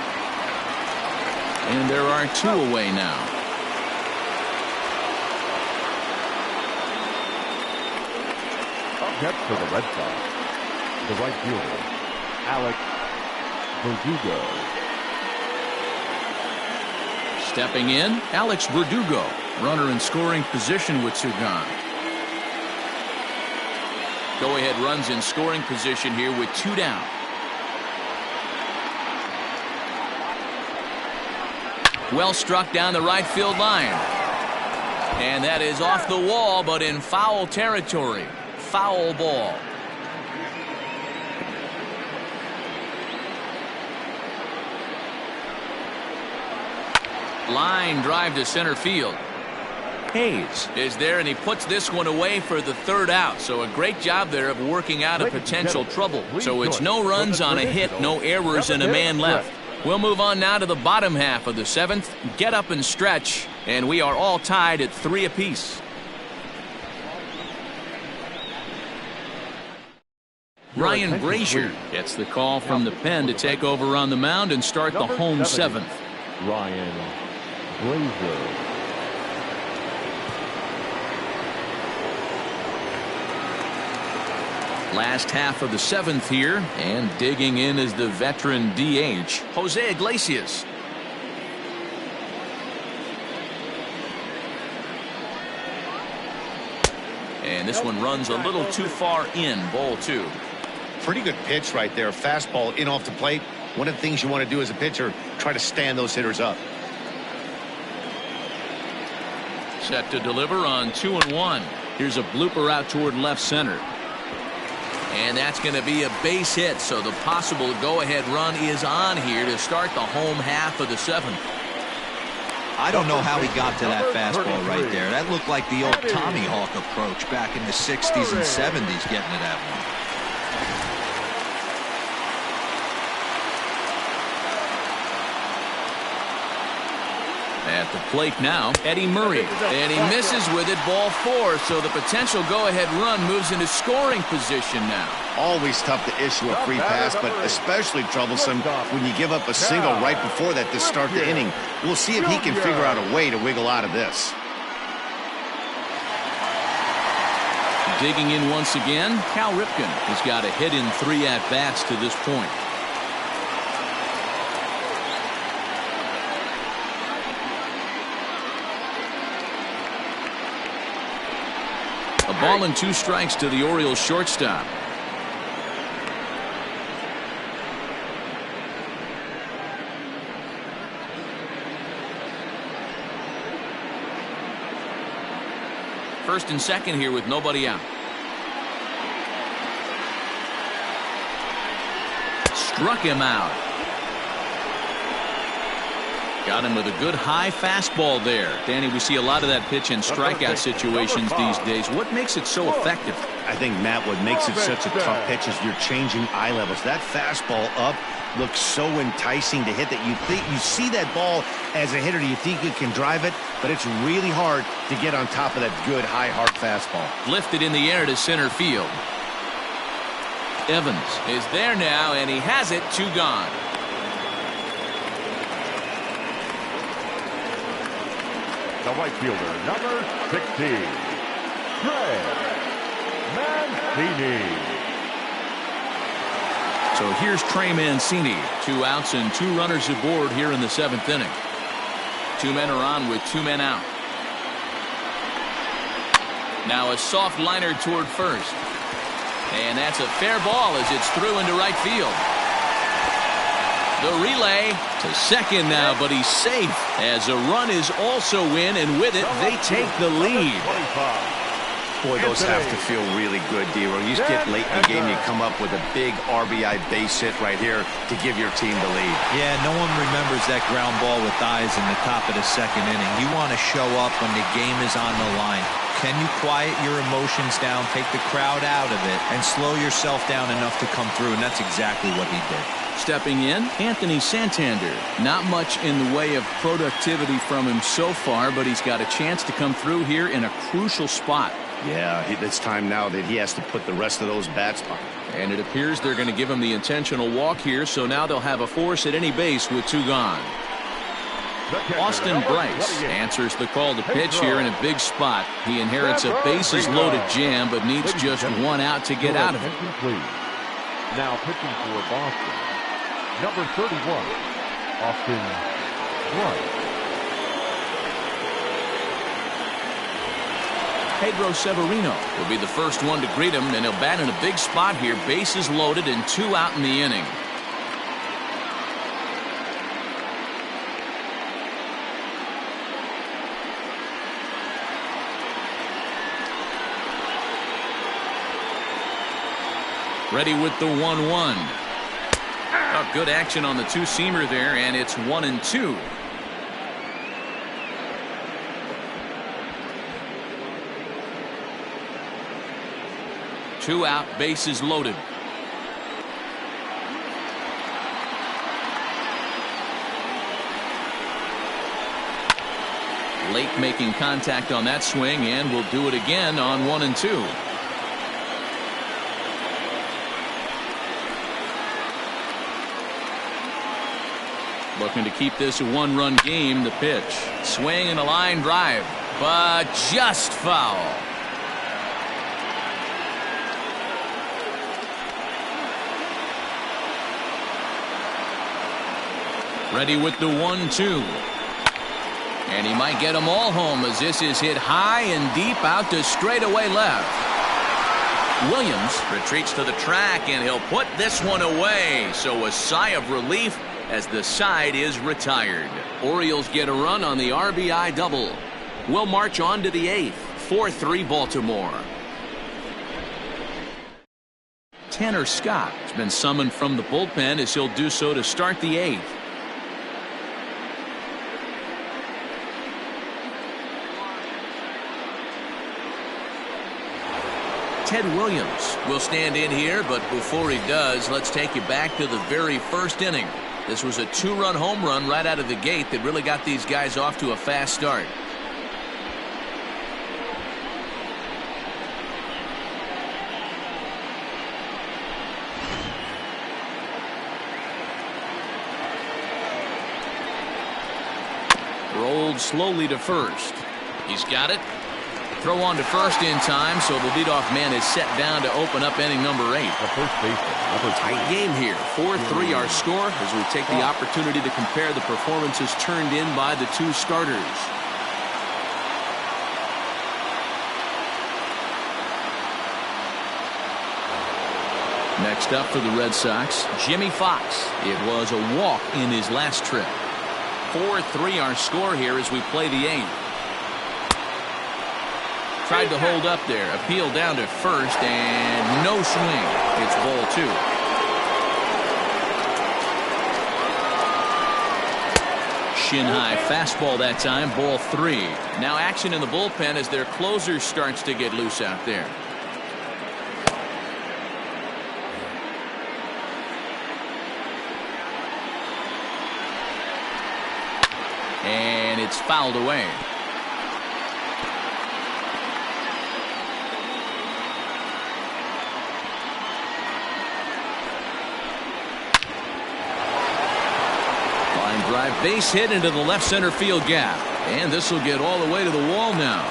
And there are 2 away now. Up next for the Red Sox, the right fielder, Alex Verdugo. Stepping in, Alex Verdugo. Runner in scoring position with 2 gone. Go-ahead runs in scoring position here with 2 down. Well struck down the right field line. And that is off the wall, but in foul territory. Foul ball. Line drive to center field. Hayes is there, and he puts this one away for the third out. So a great job there of working out a potential trouble. So it's no runs on a hit, no errors, and a man left. We'll move on now to the bottom half of the seventh. Get up and stretch, and we are all tied at 3 apiece. Ryan Brazier gets the call from the pen to take over on the mound and start the home seventh. Ryan Brazier. Last half of the seventh here, and digging in is the veteran DH, Jose Iglesias. And this one runs a little too far in, ball 2. Pretty good pitch right there. Fastball in off the plate. One of the things you want to do as a pitcher, try to stand those hitters up. Set to deliver on 2-1. Here's a blooper out toward left center. And that's going to be a base hit, so the possible go-ahead run is on here to start the home half of the seventh. I don't know how he got to that fastball right there. That looked like the old Tommy Hawk approach back in the 60s and 70s getting to that one. At the plate now, Eddie Murray. And he misses with it, ball 4. So the potential go-ahead run moves into scoring position now. Always tough to issue a free pass, but especially troublesome when you give up a single right before that to start the inning. We'll see if he can figure out a way to wiggle out of this. Digging in once again, Cal Ripken has got a hit in 3 at-bats to this point. A ball and 2 strikes to the Orioles shortstop. First and second here with nobody out. Struck him out. Got him with a good high fastball there. Danny, we see a lot of that pitch in strikeout situations these days. What makes it so effective? I think, Matt, what makes it such a tough pitch is you're changing eye levels. That fastball up looks so enticing to hit that you think you see that ball as a hitter. You think you can drive it, but it's really hard to get on top of that good high hard fastball. Lifted in the air to center field. Evans is there now, and he has it. 2 gone. The right fielder, number 16, Trey Mancini. So here's Trey Mancini. 2 outs and 2 runners aboard here in the 7th inning. 2 men are on with 2 men out. Now a soft liner toward first. And that's a fair ball as it's through into right field. The relay to second now, but he's safe as a run is also in, and with it they take the lead. Boy, those have to feel really good, D-Row. You just get late in the game, you come up with a big RBI base hit right here to give your team the lead. Yeah, no one remembers that ground ball with eyes in the top of the 2nd inning. You want to show up when the game is on the line. Can you quiet your emotions down, take the crowd out of it, and slow yourself down enough to come through? And that's exactly what he did. Stepping in, Anthony Santander. Not much in the way of productivity from him so far, but he's got a chance to come through here in a crucial spot. Yeah, it's time now that he has to put the rest of those bats on. And it appears they're going to give him the intentional walk here, so now they'll have a force at any base with 2 gone. Austin Bryce answers the call to pitch here in a big spot. He inherits a bases-loaded jam, but needs just 1 out to get out of it. Now pitching for Boston, number 31, Austin Bryce. Pedro Severino will be the first one to greet him, and he'll bat in a big spot here. Bases loaded and 2 out in the inning. Ready with the 1-1. Oh, good action on the 2-seamer there, and it's 1-2. 2 out, bases loaded. Late making contact on that swing, and will do it again on 1 and 2. Looking to keep this a 1-run game. The pitch. Swing and a line drive, but just foul. Ready with the 1-2. And he might get them all home as this is hit high and deep out to straightaway left. Williams retreats to the track, and he'll put this one away. So a sigh of relief as the side is retired. Orioles get a run on the RBI double. We'll march on to the 8th. 4-3 Baltimore. Tanner Scott has been summoned from the bullpen as he'll do so to start the 8th. Ted Williams will stand in here, but before he does, let's take you back to the very first inning. This was a 2-run home run right out of the gate that really got these guys off to a fast start. Rolled slowly to first. He's got it. Throw on to first in time, so the leadoff man is set down to open up inning number 8. The first baseman, Tight game here. 4-3 our score as we take the opportunity to compare the performances turned in by the 2 starters. Next up for the Red Sox, Jimmy Fox. It was a walk in his last trip. 4-3 our score here as we play the 8th. Tried to hold up there. Appeal down to first, and no swing. It's ball 2. Shin high fastball that time. Ball 3. Now action in the bullpen as their closer starts to get loose out there. And it's fouled away. Drive base hit into the left center field gap, and this will get all the way to the wall now.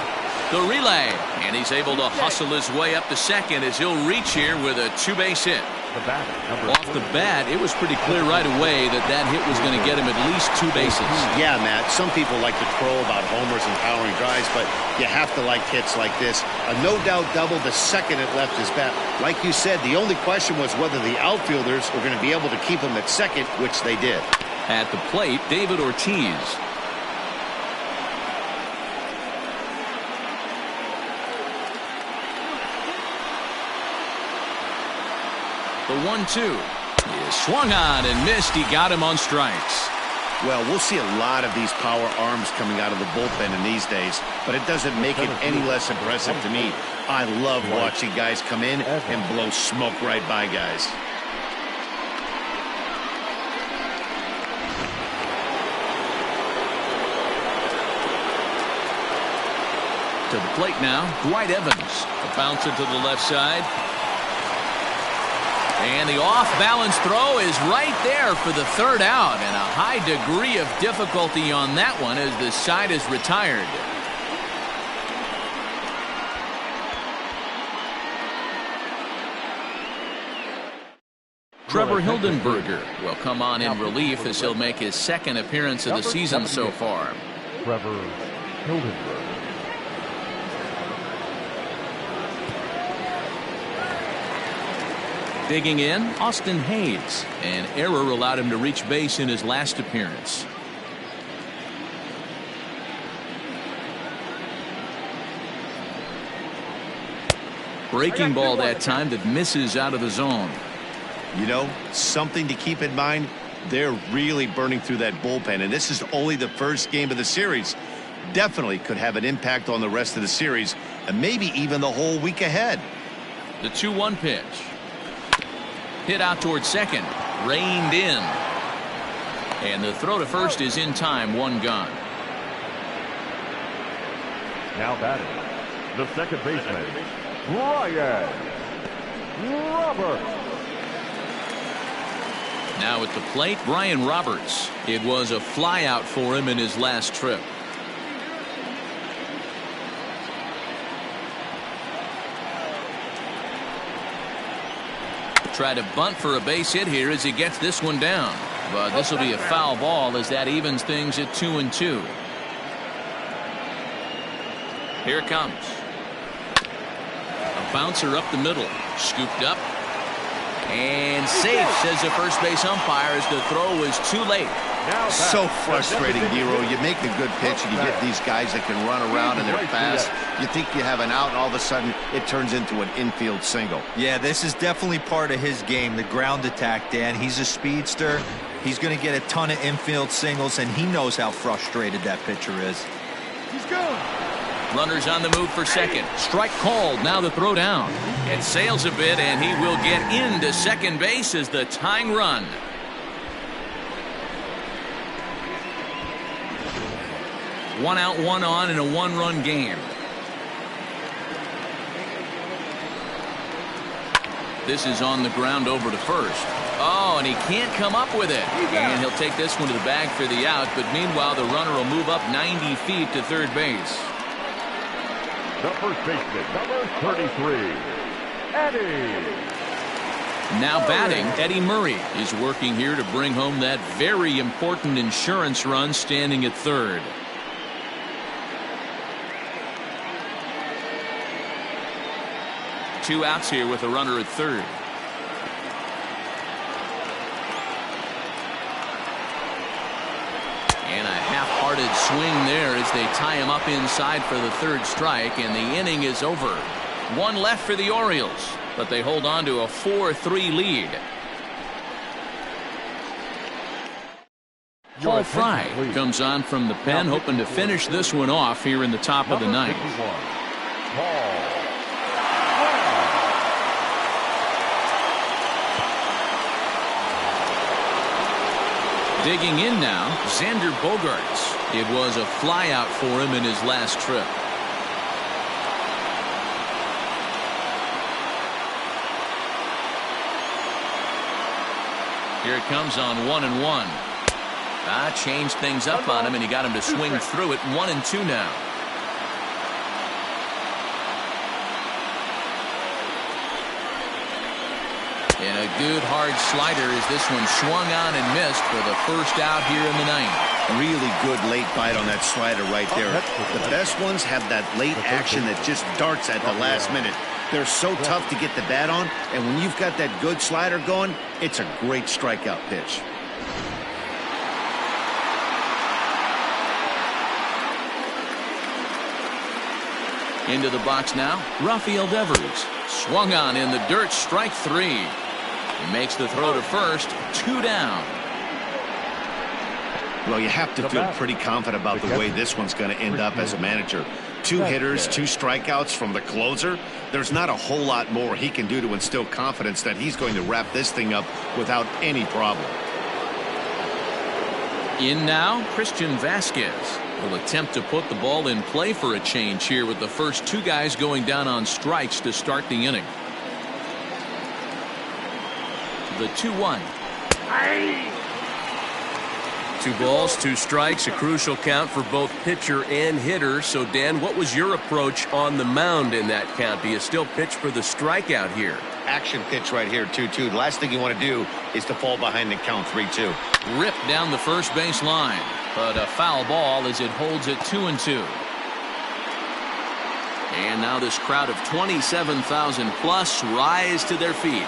The relay, and he's able to hustle his way up to second as he'll reach here with a 2-base hit. Off the bat, it was pretty clear right away that that hit was going to get him at least 2 bases. Yeah, Matt, some people like to crow about homers and powering drives, but you have to like hits like this. A no-doubt double the second it left his bat. Like you said, the only question was whether the outfielders were going to be able to keep him at second, which they did. At the plate, David Ortiz. The 1-2 is swung on and missed. He got him on strikes. Well, we'll see a lot of these power arms coming out of the bullpen in these days, but it doesn't make it any less impressive to me. I love watching guys come in and blow smoke right by guys. To the plate now, Dwight Evans. A bouncer to the left side. And the off-balance throw is right there for the 3rd out, and a high degree of difficulty on that one as the side is retired. Trevor Hildenberger will come on in relief as he'll make his 2nd appearance of the season so far. Trevor Hildenberger. Digging in, Austin Hayes. An error allowed him to reach base in his last appearance. Breaking ball that time that misses out of the zone. You know, something to keep in mind, they're really burning through that bullpen, and this is only the first game of the series. Definitely could have an impact on the rest of the series, and maybe even the whole week ahead. The 2-1 pitch. Hit out towards second. Reined in. And the throw to first is in time. One gone. Now batting, the second baseman, Brian Roberts. Now at the plate, Brian Roberts. It was a flyout for him in his last trip. Try to bunt for a base hit here as he gets this one down. But this will be a foul ball as that evens things at 2-2. Here it comes. A bouncer up the middle. Scooped up. And safe, says the first base umpire, as the throw was too late. So frustrating, Hero. You make a good pitch and you get these guys that can run around and they're fast. You think you have an out and all of a sudden it turns into an infield single. Yeah, this is definitely part of his game, the ground attack, Dan. He's a speedster. He's going to get a ton of infield singles, and he knows how frustrated that pitcher is. He's gone. Runners on the move for second. Strike called. Now the throw down. It sails a bit, and he will get into second base as the tying run. One out, one on in a one-run game. This is on the ground over to first. Oh, and he can't come up with it. And he'll take this one to the bag for the out, but meanwhile the runner will move up 90 feet to third base. The first baseman, number 33, Eddie. Now batting, Eddie Murray is working here to bring home that very important insurance run, standing at third. Two outs here with a runner at third. And a half-hearted swing there as they tie him up inside for the third strike, and the inning is over. One left for the Orioles, but they hold on to a 4-3 lead. Paul Fry comes on from the pen, hoping to finish this one off here in the top of the ninth. Digging in now, Xander Bogaerts. It was a flyout for him in his last trip. Here it comes on 1-1. Changed things up on him, and he got him to swing through it. 1-2 now. And a good hard slider as this one swung on and missed for the first out here in the ninth. Really good late bite on that slider right there. The best ones have that late action that just darts at the last minute. They're so tough to get the bat on, and when you've got that good slider going, it's a great strikeout pitch. Into the box now, Rafael Devers. Swung on in the dirt, strike three. He makes the throw to first, 2 down. Well, you have to feel pretty confident about the way this one's going to end up as a manager. 2 hitters, 2 strikeouts from the closer. There's not a whole lot more he can do to instill confidence that he's going to wrap this thing up without any problem. In now, Christian Vasquez will attempt to put the ball in play for a change here with the first 2 guys going down on strikes to start the inning. The 2-1. 2 balls, 2 strikes, a crucial count for both pitcher and hitter. So, Dan, what was your approach on the mound in that count? Do you still pitch for the strikeout here? Action pitch right here, 2-2. The last thing you want to do is to fall behind and count 3-2. Ripped down the first base line, but a foul ball as it holds it 2-2. And now this crowd of 27,000 plus rise to their feet.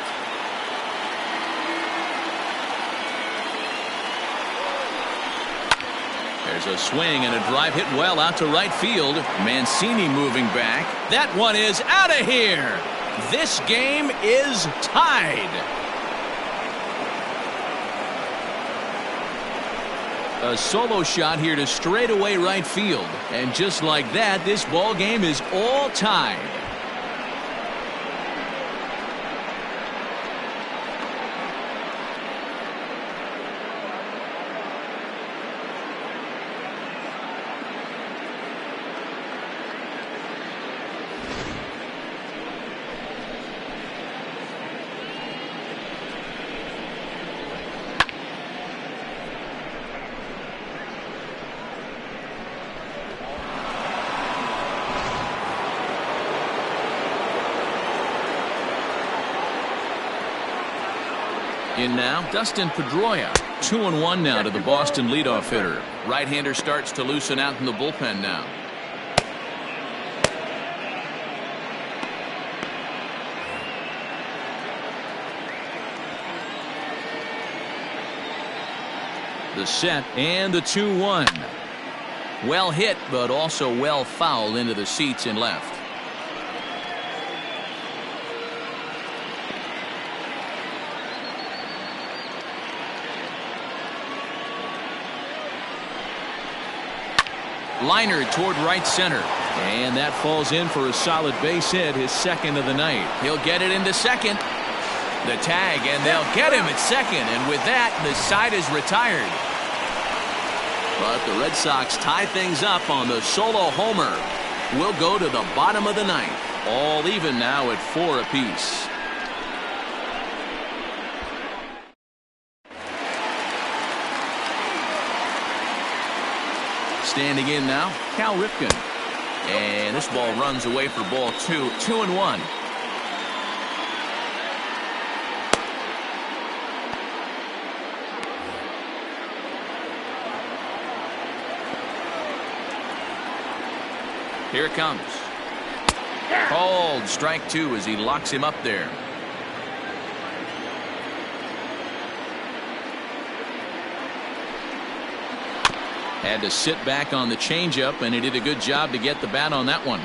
There's a swing and a drive hit well out to right field. Mancini moving back. That one is out of here. This game is tied. A solo shot here to straightaway right field. And just like that, this ball game is all tied. In now, Dustin Pedroia. 2-1 now to the Boston leadoff hitter. Right-hander starts to loosen out in the bullpen now. The set and the 2-1. Well hit, but also well fouled into the seats and left. Liner toward right center. And that falls in for a solid base hit, his second of the night. He'll get it into second. The tag, and they'll get him at second. And with that, the side is retired. But the Red Sox tie things up on the solo homer. We'll go to the bottom of the ninth. All even now at 4 apiece. Standing in now, Cal Ripken. And this ball runs away for ball 2. 2-1. Here it comes. Called strike 2 as he locks him up there. Had to sit back on the changeup, and he did a good job to get the bat on that one.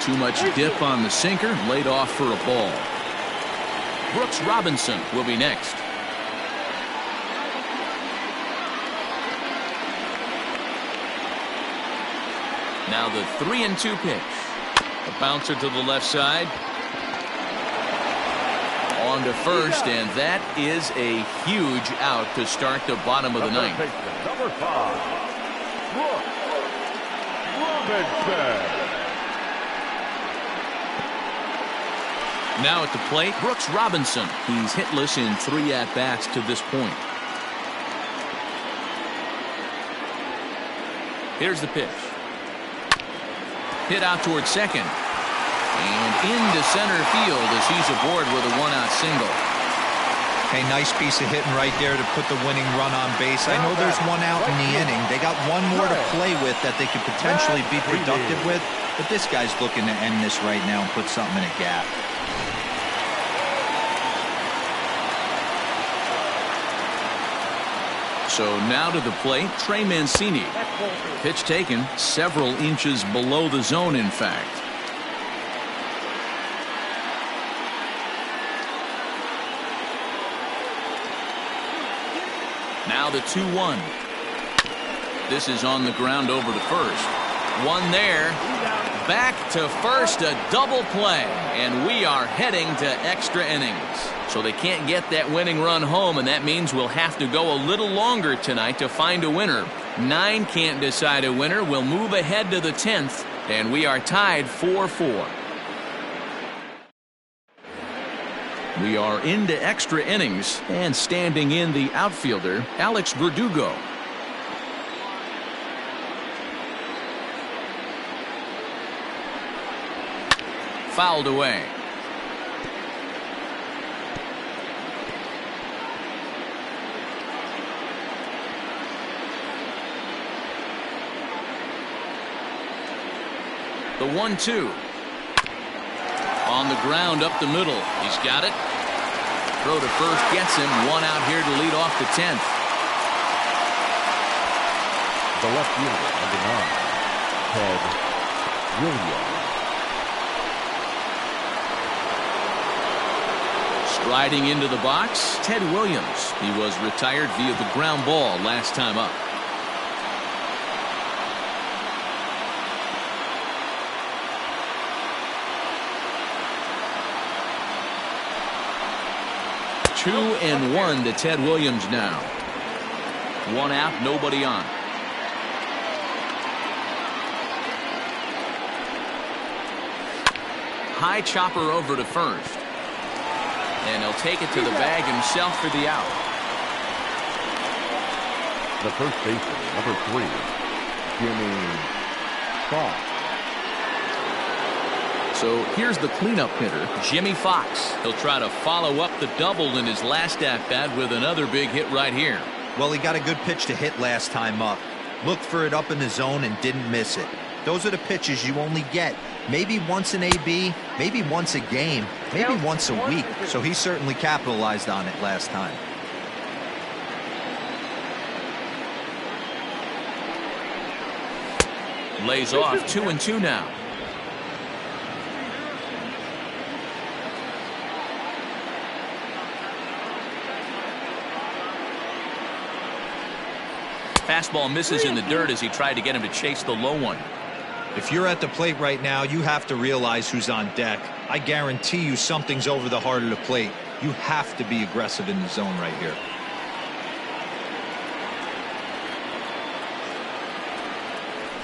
Too much dip on the sinker, laid off for a ball. Brooks Robinson will be next. Now the 3-2 pitch. A bouncer to the left side. On to first, and that is a huge out to start the bottom of the ninth. Number 5, Brooks Robinson. Now at the plate, Brooks Robinson. He's hitless in 3 at-bats to this point. Here's the pitch. Hit out towards second. And into center field as he's aboard with a 1-out single. Hey, nice piece of hitting right there to put the winning run on base. I know there's 1 out in the inning. They got 1 more to play with that they could potentially be productive with. But this guy's looking to end this right now and put something in a gap. So now to the plate, Trey Mancini. Pitch taken several inches below the zone, in fact. Now the 2-1. This is on the ground over to first. One there. Back to first, a double play. And we are heading to extra innings. So they can't get that winning run home, and that means we'll have to go a little longer tonight to find a winner. 9 can't decide a winner. We'll move ahead to the 10th, and we are tied 4-4. We are into extra innings, and standing in the outfielder, Alex Verdugo. Fouled away. The 1-2. On the ground up the middle. He's got it. Throw to first gets him. 1 out here to lead off the 10th. The left fielder, number 9, Ted Williams. Striding into the box, Ted Williams. He was retired via the ground ball last time up. Two and 1 to Ted Williams now. 1 out, nobody on. High chopper over to first. And he'll take it to the bag himself for the out. The first baseman, number 3, Jimmy ball. So here's the cleanup hitter, Jimmy Fox. He'll try to follow up the double in his last at-bat with another big hit right here. Well, he got a good pitch to hit last time up. Looked for it up in the zone and didn't miss it. Those are the pitches you only get maybe once in AB, maybe once a game, maybe once a week. So he certainly capitalized on it last time. Lays off 2-2 now. Fastball misses in the dirt as he tried to get him to chase the low one. If you're at the plate right now, you have to realize who's on deck. I guarantee you something's over the heart of the plate. You have to be aggressive in the zone right here.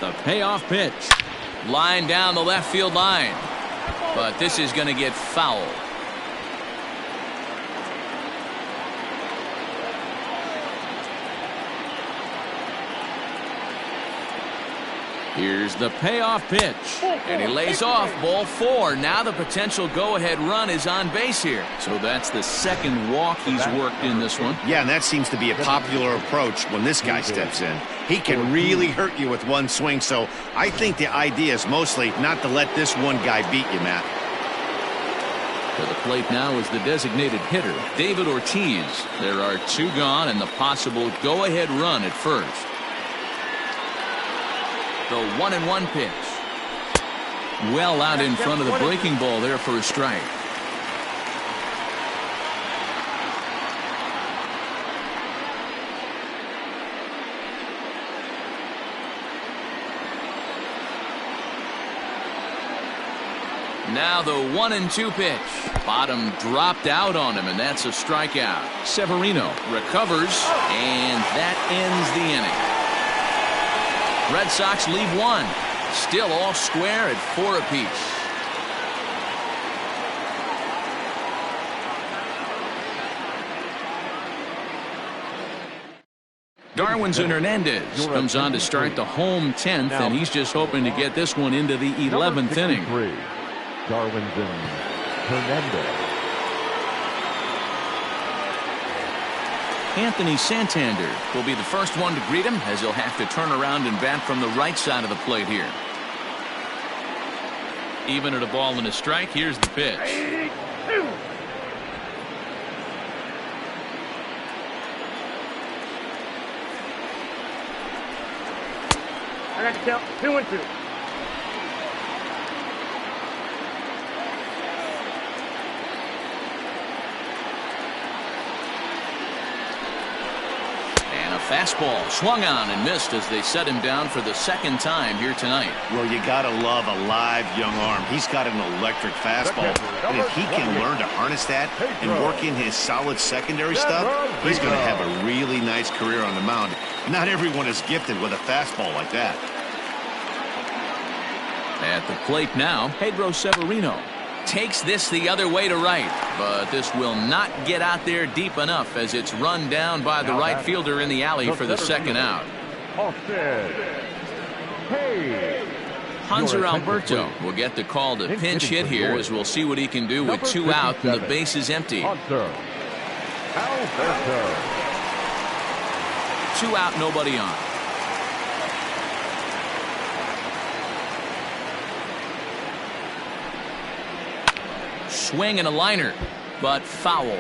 The payoff pitch. Line down the left field line. But this is going to get foul. Here's the payoff pitch. And he lays off ball 4. Now the potential go-ahead run is on base here. So that's the second walk he's worked in this one. Yeah, and that seems to be a popular approach when this guy steps in. He can really hurt you with one swing, so I think the idea is mostly not to let this one guy beat you, Matt. To the plate now is the designated hitter, David Ortiz. There are 2 gone and the possible go-ahead run at first. The 1-1 pitch. Well out in front of the breaking ball there for a strike. Now the 1-2 pitch. Bottom dropped out on him, and that's a strikeout. Severino recovers, and that ends the inning. Red Sox leave 1. Still all square at 4 apiece. Darwinson Hernandez comes on to start the home 10th, and he's just hoping to get this one into the 11th inning. Darwinson Hernandez. Anthony Santander will be the first one to greet him, as he'll have to turn around and bat from the right side of the plate here. Even at a ball and a strike, here's the pitch. I got to count 2-2. Fastball swung on and missed as they set him down for the second time here tonight. Well, you gotta love a live young arm. He's got an electric fastball, and if he can learn to harness that and work in his solid secondary stuff, he's going to have a really nice career on the mound. Not everyone is gifted with a fastball like that. At the plate now, Pedro Severino takes this the other way to right, but this will not get out there deep enough as it's run down by the right fielder in the alley for the second out. Hanser Alberto will get the call to pinch hit here, as we'll see what he can do with 2 out and the base is empty. 2 out, nobody on. Swing and a liner, but foul.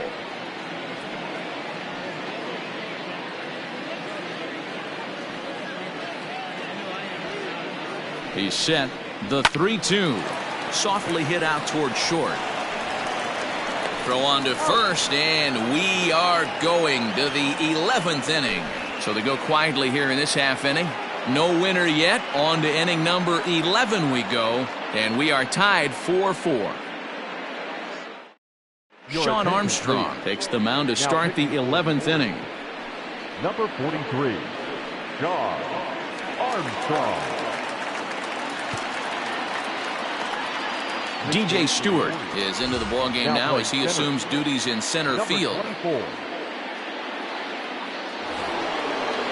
He's set. The 3-2. Softly hit out toward short. Throw on to first, and we are going to the 11th inning. So they go quietly here in this half inning. No winner yet. On to inning number 11 we go, and we are tied 4-4. Sean Armstrong takes the mound to start the 11th inning. Number 43, Sean Armstrong. DJ Stewart is into the ballgame now as he assumes duties in center field.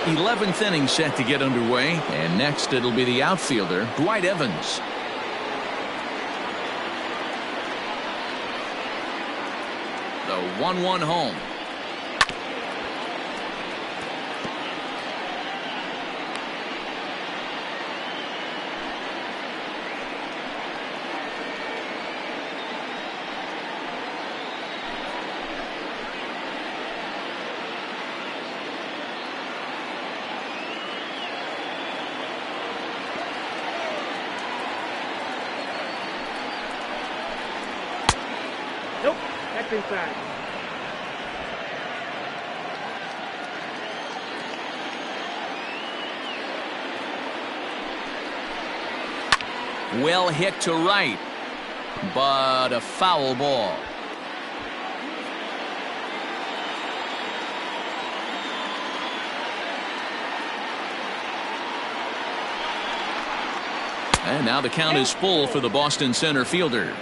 11th inning set to get underway, and next it'll be the outfielder, Dwight Evans. The 1-1 home. Nope, that's inside. Well hit to right, but a foul ball. And now the count is full for the Boston center fielder.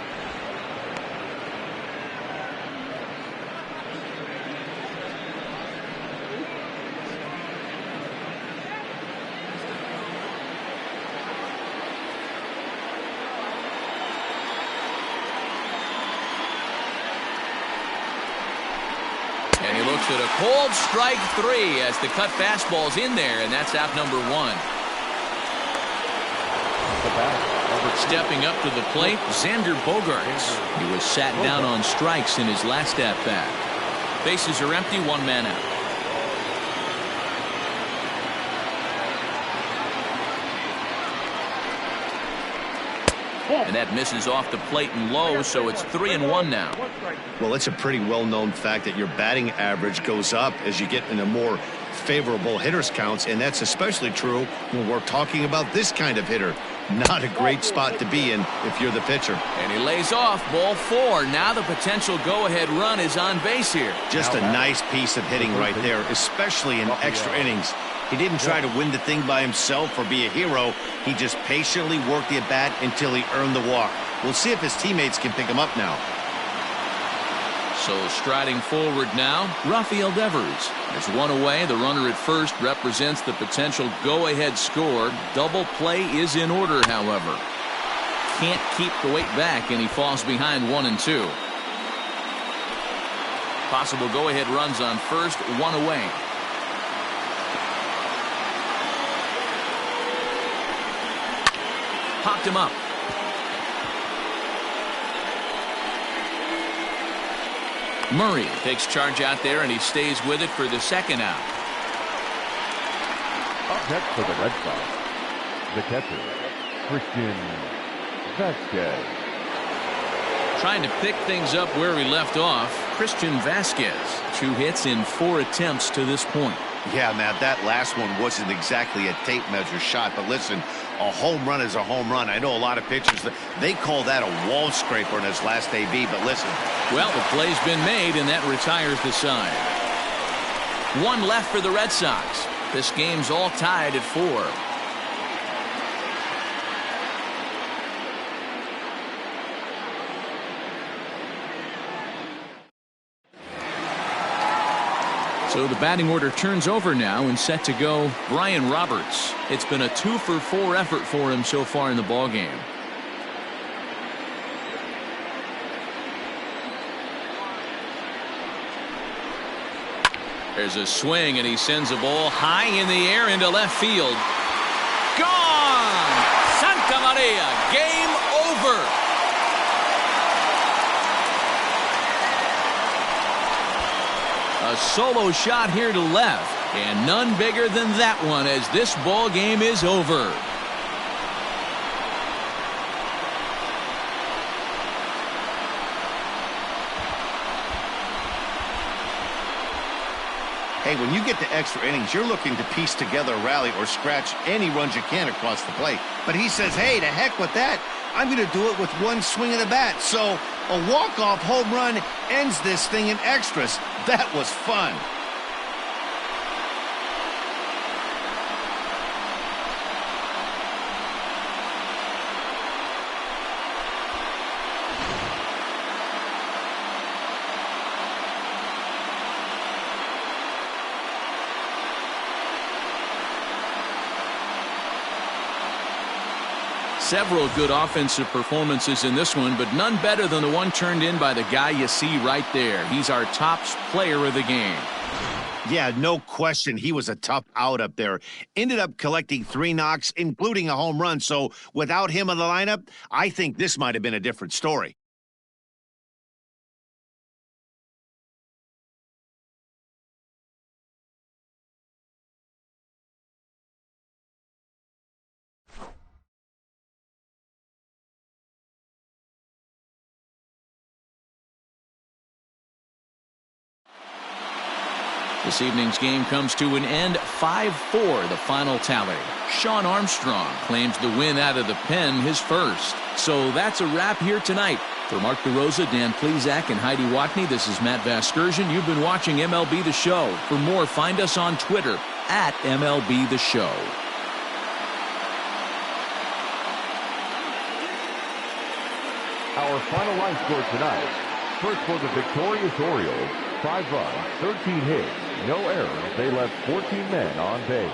And he looks at a cold strike 3 as the cut fastball's in there, and that's out number 1. Stepping up to the plate, Xander Bogaerts. He was sat down on strikes in his last at-bat. Bases are empty, 1 man out. And that misses off the plate and low, so it's 3-1 now. Well, it's a pretty well-known fact that your batting average goes up as you get into more favorable hitters counts, and that's especially true when we're talking about this kind of hitter. Not a great spot to be in if you're the pitcher. And he lays off, ball 4. Now the potential go-ahead run is on base here. Just a nice piece of hitting right there, especially in extra innings. He didn't try to win the thing by himself or be a hero. He just patiently worked the at-bat until he earned the walk. We'll see if his teammates can pick him up now. So striding forward now, Rafael Devers. There's one away. The runner at first represents the potential go-ahead score. Double play is in order, however. Can't keep the weight back, and he falls behind 1 and 2. Possible go-ahead runs on first, 1 away. Popped him up. Murray takes charge out there, and he stays with it for the second out. Up next for the Red Sox, the catcher, Christian Vasquez. Trying to pick things up where he left off, Christian Vasquez. 2 hits in 4 attempts to this point. Yeah, Matt, that last one wasn't exactly a tape measure shot, but listen, a home run is a home run. I know a lot of pitchers, they call that a wall scraper in his last AB, but listen. Well, the play's been made, and that retires the side. 1 left for the Red Sox. This game's all tied at 4. So the batting order turns over now, and set to go Brian Roberts. It's been a 2-for-4 effort for him so far in the ballgame. There's a swing, and he sends a ball high in the air into left field. Gone! Santa Maria, game over. A solo shot here to left, and none bigger than that one as this ball game is over. Hey, when you get to extra innings, you're looking to piece together a rally or scratch any runs you can across the plate. But he says, hey, to heck with that. I'm going to do it with 1 swing of the bat. So a walk-off home run ends this thing in extras. That was fun. several good offensive performances in this one, but none better than the one turned in by the guy you see right there. He's our top player of the game. Yeah, no question. He was a tough out up there. Ended up collecting 3 knocks, including a home run. So without him in the lineup, I think this might have been a different story. This evening's game comes to an end, 5-4, the final tally. Sean Armstrong claims the win out of the pen, his first. So that's a wrap here tonight. For Mark DeRosa, Dan Plezak, and Heidi Watney, this is Matt Vasgersian. You've been watching MLB The Show. For more, find us on Twitter at MLB The Show. Our final line score tonight. First for the victorious Orioles, 5 runs, 13 hits, no errors. They left 14 men on base.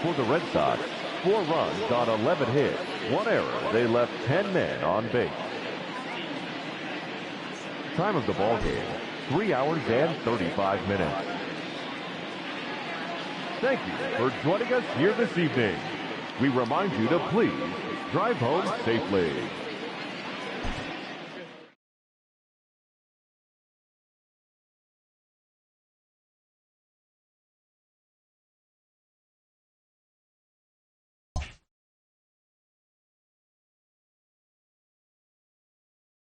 For the Red Sox, 4 runs on 11 hits, 1 error. They left 10 men on base. Time of the ball game, 3 hours and 35 minutes. Thank you for joining us here this evening. We remind you to please drive home safely.